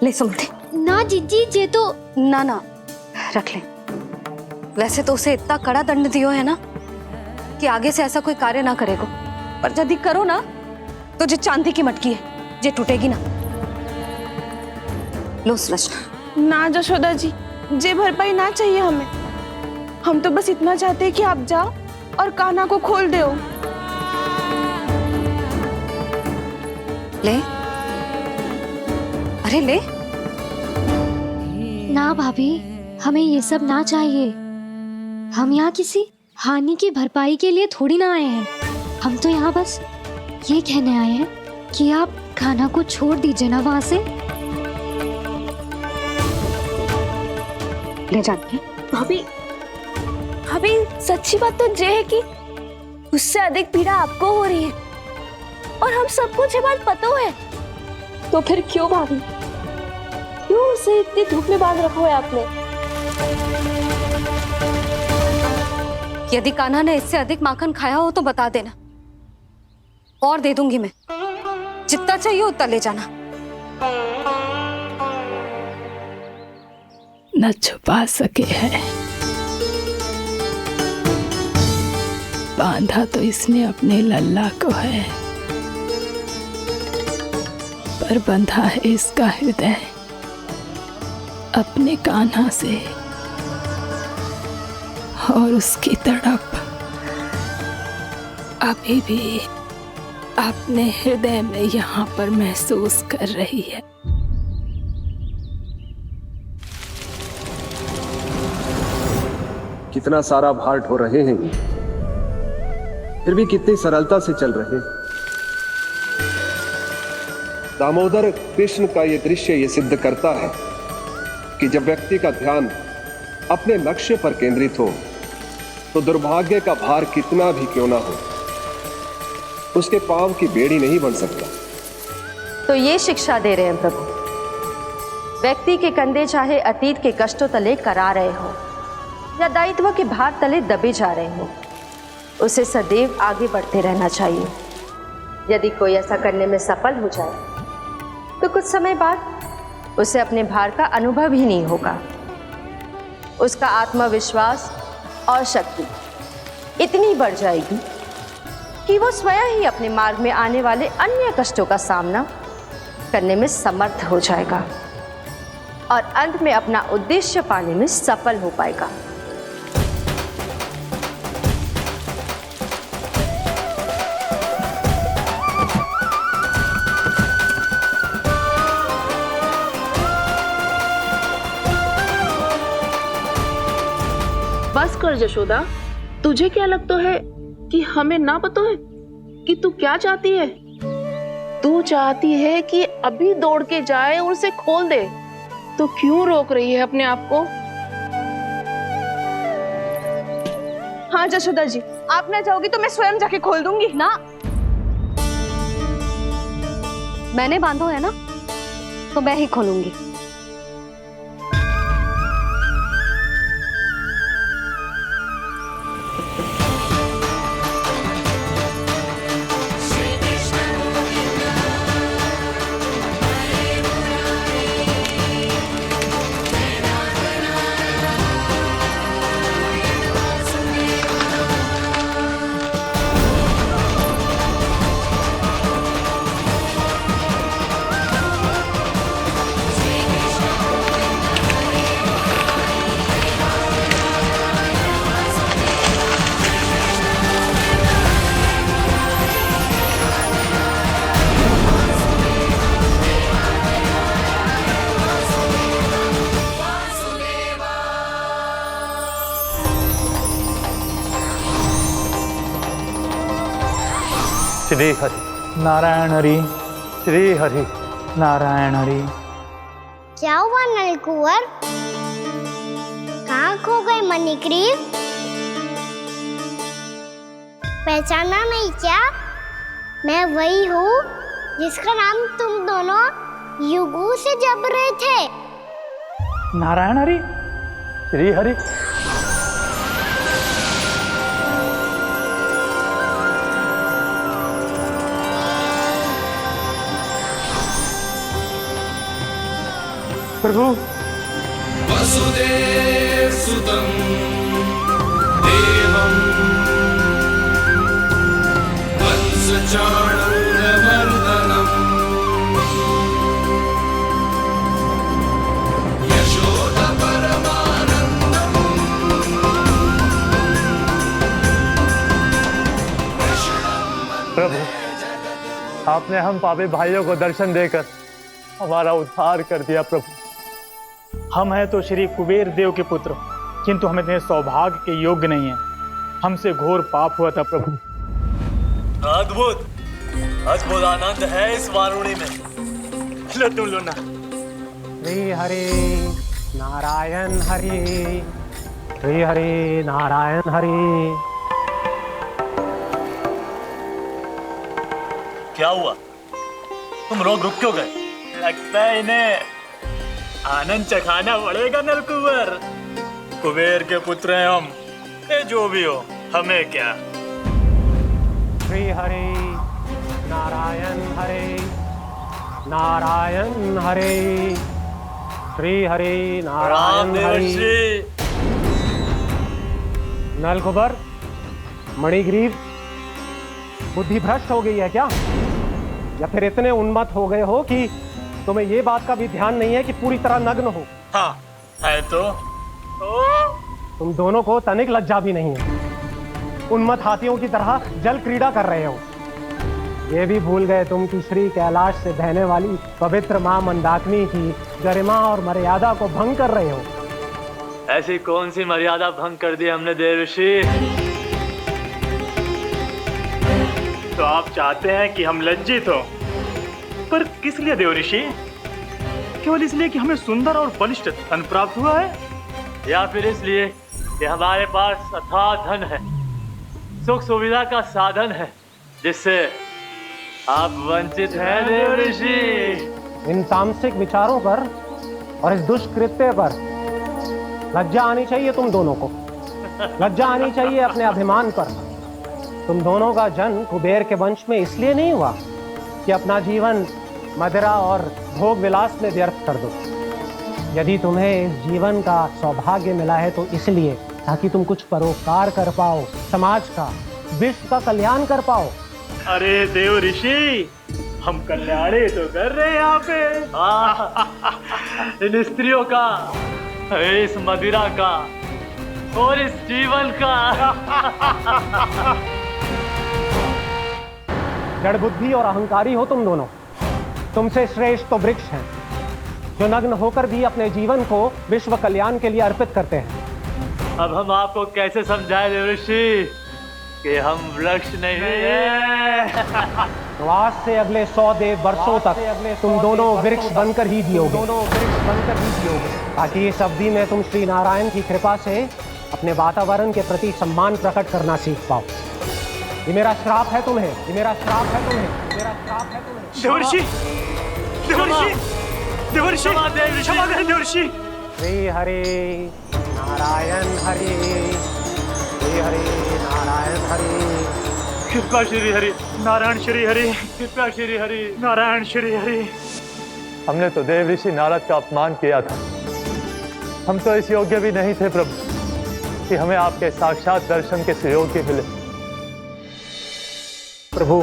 ले सुमति। ना जीजी, जे तो ना ना रख ले। वैसे तो उसे इतना कड़ा दंड दियो है ना कि आगे से ऐसा कोई कार्य ना करेगो, पर यदि करो ना तो जो चांदी की मटकी है जे टूटेगी ना। लो सुलक्षणा। ना जशोदा जी, जे भरपाई ना चाहिए हमें। हम तो बस इतना चाहते हैं कि आप जाओ और कान्हा को खोल दो। ले, अरे ले। ना भाभी, हमें ये सब ना चाहिए। हम यहाँ किसी हानि की भरपाई के लिए थोड़ी ना आए हैं। हम तो यहाँ बस ये कहने आए हैं कि आप कान्हा को छोड़ दीजिए ना वहां से। ले जाती है। भाभी, भाभी सच्ची बात तो ये है कि उससे अधिक पीड़ा आपको हो रही है और हम सबको ये बात पता है। तो फिर क्यों भाभी, क्यों उसे इतनी धूप में बांध रखा है आपने? यदि कान्हा ने इससे अधिक माखन खाया हो तो बता देना, और दे दूंगी मैं। जितना चाहिए उतना ले जाना। न छुपा सके है, बांधा तो इसने अपने लल्ला को है, पर बंधा है इसका हृदय अपने कान्हा से। और उसकी तड़प अभी भी अपने हृदय में यहाँ पर महसूस कर रही है। कितना सारा भार ढो रहे हैं, फिर भी कितनी सरलता से चल रहे हैं। दामोदर कृष्ण का यह दृश्य ये सिद्ध करता है कि जब व्यक्ति का ध्यान अपने लक्ष्य पर केंद्रित हो तो दुर्भाग्य का भार कितना भी क्यों ना हो, उसके पांव की बेड़ी नहीं बन सकता। तो ये शिक्षा दे रहे हैं प्रभु, व्यक्ति के कंधे चाहे अतीत के कष्टों तले करा रहे हो या दायित्व के भार तले दबे जा रहे हो, उसे सदैव आगे बढ़ते रहना चाहिए। यदि कोई ऐसा करने में सफल हो जाए तो कुछ समय बाद उसे अपने भार का अनुभव ही नहीं होगा। उसका आत्मविश्वास और शक्ति इतनी बढ़ जाएगी कि वो स्वयं ही अपने मार्ग में आने वाले अन्य कष्टों का सामना करने में समर्थ हो जाएगा और अंत में अपना उद्देश्य पाने में सफल हो पाएगा। बस कर जशोदा, तुझे क्या लगता है कि हमें ना पता है कि तू क्या चाहती है? तू चाहती है कि अभी दौड़ के जाए और उसे खोल दे, तो क्यों रोक रही है अपने आप को? हाँ जशोदा जी, आप ना जाओगी तो मैं स्वयं जाके खोल दूंगी। ना, मैंने बांधो है ना, तो मैं ही खोलूंगी। श्री हरि नारायण हरि, श्री हरि नारायण हरि। क्या हुआ नलकुंवर? कहाँ खो गए मणिग्रीव? पहचाना नहीं क्या? मैं वही हूँ जिसका नाम तुम दोनों युगों से जप रहे थे। नारायण हरि, श्री हरि। प्रभु वसुदेव सुतं देवं वंशचाणूरमर्दनम् यशोदा परमानन्दम् प्रभु, आपने हम पापी भाइयों को दर्शन देकर हमारा उद्धार कर दिया। प्रभु, हम हैं तो श्री कुबेर देव के पुत्र, किंतु हम इतने सौभाग्य के योग्य नहीं हैं। हमसे घोर पाप हुआ था प्रभु। अद्भुत अद्भुत आनंद है इस वारुणी में। लो तुम लो ना। श्री हरि नारायण हरि, श्री हरि नारायण हरि। क्या हुआ? तुम रोक रुक क्यों गए? लगता है इन्हें आनंद चखाना पड़ेगा नलकुबर। कुबेर के पुत्र हैं हम, ये जो भी हो हमें क्या। श्री हरि नारायण हरि, नारायण हरि, श्री हरि नारायण हरि। नलकुबर, मणिग्रीव, बुद्धि भ्रष्ट हो गई है क्या? या फिर इतने उन्मत्त हो गए हो कि तुम्हें ये बात का भी ध्यान नहीं है कि पूरी तरह नग्न हो? हाँ है तो तुम दोनों को तनिक लज्जा भी नहीं है। उन्मत्त हाथियों की तरह जल क्रीड़ा कर रहे हो। ये भी भूल गए तुम कि श्री कैलाश से बहने वाली पवित्र मां मंदाकिनी की गरिमा और मर्यादा को भंग कर रहे हो। ऐसी कौन सी मर्यादा भंग कर दी हमने देवर्षि? तो आप चाहते हैं कि हम लज्जित हो, पर किस लिए देवऋषि? केवल इसलिए कि हमें सुंदर और बलिष्ठ धन प्राप्त हुआ है, या फिर इसलिए कि हमारे पास अथाह धन है, सुख सुविधा का साधन है, जिससे आप वंचित हैं देवर्षि? इन तामसिक विचारों पर और इस दुष्कृत्य पर लज्जा आनी चाहिए तुम दोनों को। लज्जा आनी चाहिए अपने अभिमान पर। तुम दोनों का जन्म कुबेर के वंश में इसलिए नहीं हुआ कि अपना जीवन मदिरा और भोग विलास में व्यर्थ कर दो। यदि तुम्हें इस जीवन का सौभाग्य मिला है तो इसलिए ताकि तुम कुछ परोपकार कर पाओ, समाज का, विश्व का कल्याण कर पाओ। अरे देवऋषि, हम कल्याणी तो कर रहे हैं यहाँ पे। इन स्त्रियों का, इस मदिरा का और इस जीवन का। जड़ बुद्धि और अहंकारी हो तुम दोनों। तुमसे श्रेष्ठ तो वृक्ष हैं, जो नग्न होकर भी अपने जीवन को विश्व कल्याण के लिए अर्पित करते हैं। अब हम आपको कैसे समझाएं देवर्षि कि हम वृक्ष नहीं हैं? तो आज से अगले 100 देव वर्षों तक तुम दोनों वृक्ष बनकर ही जियोगे, ताकि इस अवधि में तुम श्री नारायण की कृपा से अपने वातावरण के प्रति सम्मान प्रकट करना सीख पाओ। ये मेरा श्राप है तुम्हें, ये मेरा श्राप है तुम्हें, मेरा श्राप है तुम्हें। देवर्षि, देवर्षि, देवर्षि, क्षमा करें देवर्षि। श्री हरि नारायण हरि, श्री हरि नारायण हरि। कृपा श्री हरि नारायण, श्री हरि कृपा श्री हरि नारायण, श्री हरि। हमने तो देवर्षि नारद का अपमान किया था। हम तो इस योग्य भी नहीं थे प्रभु कि हमें आपके साक्षात दर्शन के सुयोग्य मिले। प्रभु,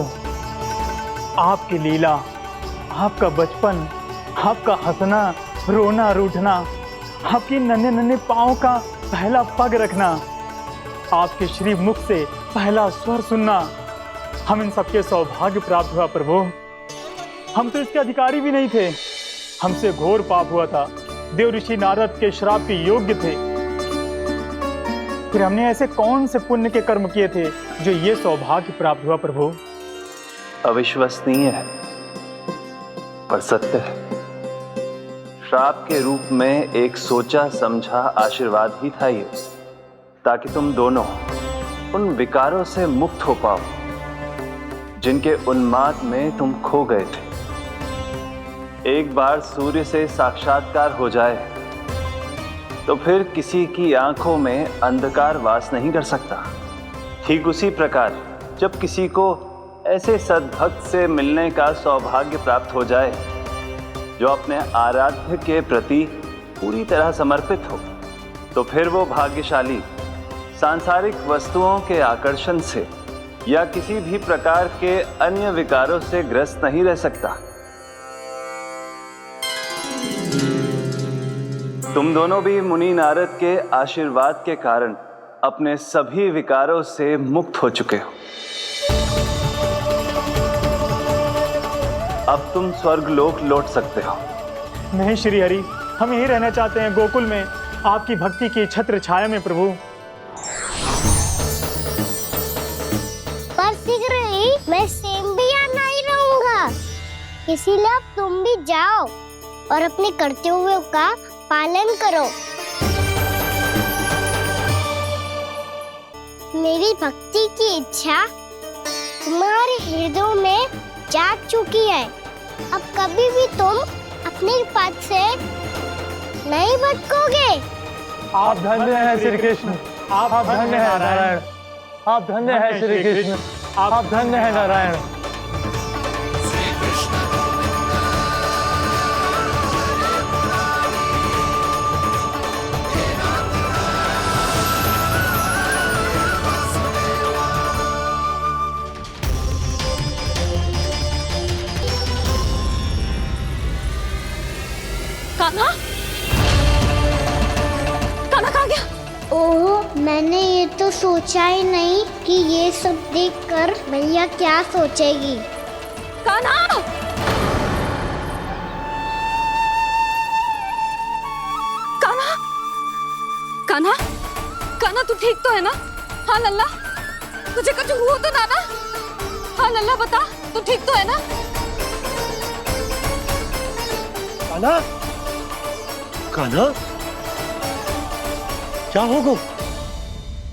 आपकी लीला, आपका बचपन, आपका हंसना, रोना, रूठना, आपकी नन्हे नन्हे पाँव का पहला पग रखना, आपके श्री मुख से पहला स्वर सुनना, हम इन सबके सौभाग्य प्राप्त हुआ प्रभु। हम तो इसके अधिकारी भी नहीं थे। हमसे घोर पाप हुआ था, देवर्षि नारद के श्राप के योग्य थे। फिर हमने ऐसे कौन से पुण्य के कर्म किए थे जो ये सौभाग्य प्राप्त हुआ प्रभु? अविश्वसनीय है पर सत्य है। श्राप के रूप में एक सोचा समझा आशीर्वाद ही था ये, ताकि तुम दोनों उन विकारों से मुक्त हो पाओ जिनके उन्माद में तुम खो गए थे। एक बार सूर्य से साक्षात्कार हो जाए तो फिर किसी की आंखों में अंधकार वास नहीं कर सकता। ठीक उसी प्रकार जब किसी को ऐसे सद्भक्त से मिलने का सौभाग्य प्राप्त हो जाए जो अपने आराध्य के प्रति पूरी तरह समर्पित हो, तो फिर वो भाग्यशाली सांसारिक वस्तुओं के आकर्षण से या किसी भी प्रकार के अन्य विकारों से ग्रस्त नहीं रह सकता। तुम दोनों भी मुनि नारद के आशीर्वाद के कारण अपने सभी विकारों से मुक्त हो चुके हो। अब तुम स्वर्गलोक लौट सकते हो। नहीं श्री हरि, हम यहीं रहना चाहते हैं, गोकुल में आपकी भक्ति की छत्र छाया में प्रभु। पर शीघ्र ही मैं स्वयं भी यहाँ नहीं रहूंगा, इसीलिए अब तुम भी जाओ और अपने कर्तव्यों का पालन करो। मेरी भक्ति की इच्छा तुम्हारे हृदय में जाग चुकी है। अब कभी भी तुम अपने पद से नहीं भटकोगे। आप धन्य हैं श्री कृष्ण, आप धन्य हैं नारायण, आप धन्य हैं श्री कृष्ण, आप धन्य हैं नारायण। कान्हा, कान्हा कहाँ गया? ओह, मैंने ये तो सोचा ही नहीं कि ये सब देखकर भैया क्या सोचेगी। कान्हा! कान्हा! कान्हा! कान्हा तू ठीक तो है ना? हाँ लल्ला, तुझे कुछ हुआ तो ना? हाँ लल्ला बता, तू ठीक तो है ना? कान्हा, कान्हा, क्या होगा?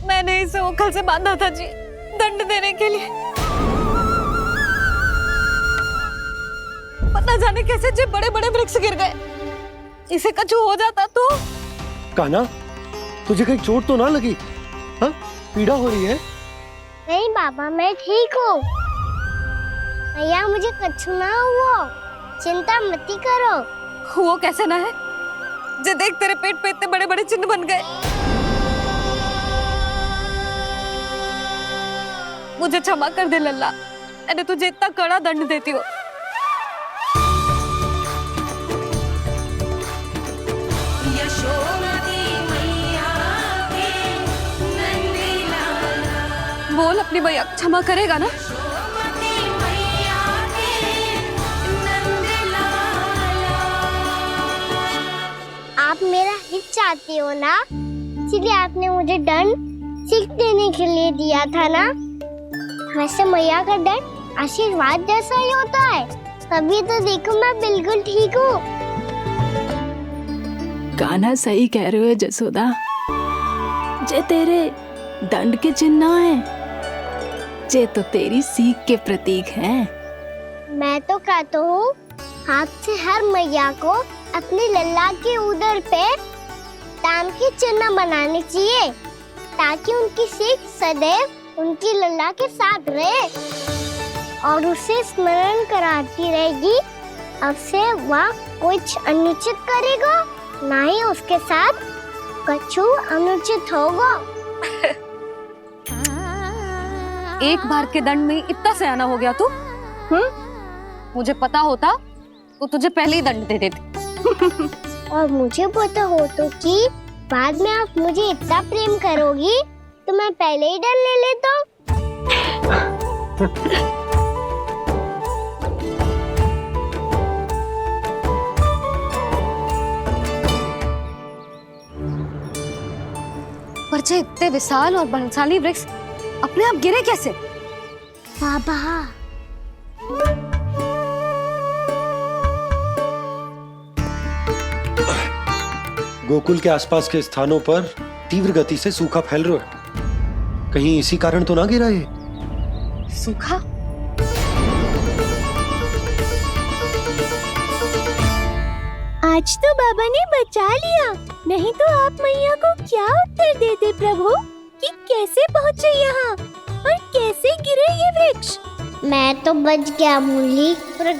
मैंने इसे ओखल से बांधा था जी, दंड देने के लिए। पता जाने कैसे जो बड़े बड़े वृक्ष गिर गए। इसे कुछ हो जाता तो? कान्हा, तुझे कहीं चोट तो ना लगी? हाँ, पीड़ा हो रही है? नहीं बाबा, मैं ठीक हूँ। भैया मुझे कुछ ना हुआ, चिंता मत करो। वो कैसे ना है? जे देख तेरे पेट पे इतने बड़े बड़े चिन्ह बन गए। मुझे क्षमा कर दे लल्ला, मैंने तुझे इतना कड़ा दंड देती हूँ। बोल अपनी भैया क्षमा करेगा ना? आप मेरा हित चाहते हो ना, इसलिए आपने मुझे दंड सीख देने के लिए दिया था ना। वैसे मैया का दंड आशीर्वाद जैसा ही होता है, तभी तो देखो मैं बिल्कुल ठीक हूँ। कान्हा सही कह रहे हो जसोदा, जे तेरे दंड के चिन्ह है, जे तो तेरी सीख के प्रतीक हैं। मैं तो कहता हूँ हाथ से हर मैया को अपने लल्ला के उदर पे ताम के चिन्ह बनाने चाहिए, ताकि उनकी सीख सदैव उनकी लल्ला के साथ रहे और उसे स्मरण कराती रहेगी। अब से वह कुछ अनुचित करेगा, ना ही उसके साथ कुछ अनुचित होगा। एक बार के दंड में इतना सयाना हो गया तू? मुझे पता होता तो तुझे पहले ही दंड दे देती। और मुझे पता हो तो कि बाद में आप मुझे इतना प्रेम करोगी तो मैं पहले ही दंड ले लेता। पर जे इतने विशाल और बलशाली वृक्ष अपने आप गिरे कैसे? बाबा, गोकुल के आसपास के स्थानों पर तीव्र गति से सूखा फैल रहा है। कहीं इसी कारण तो ना गिरा ये? सूखा? आज तो बाबा ने बचा लिया, नहीं तो आप मैया को क्या उत्तर देते प्रभु कि कैसे पहुँचे यहाँ और कैसे गिरे ये वृक्ष। मैं तो बच गया मूली, पर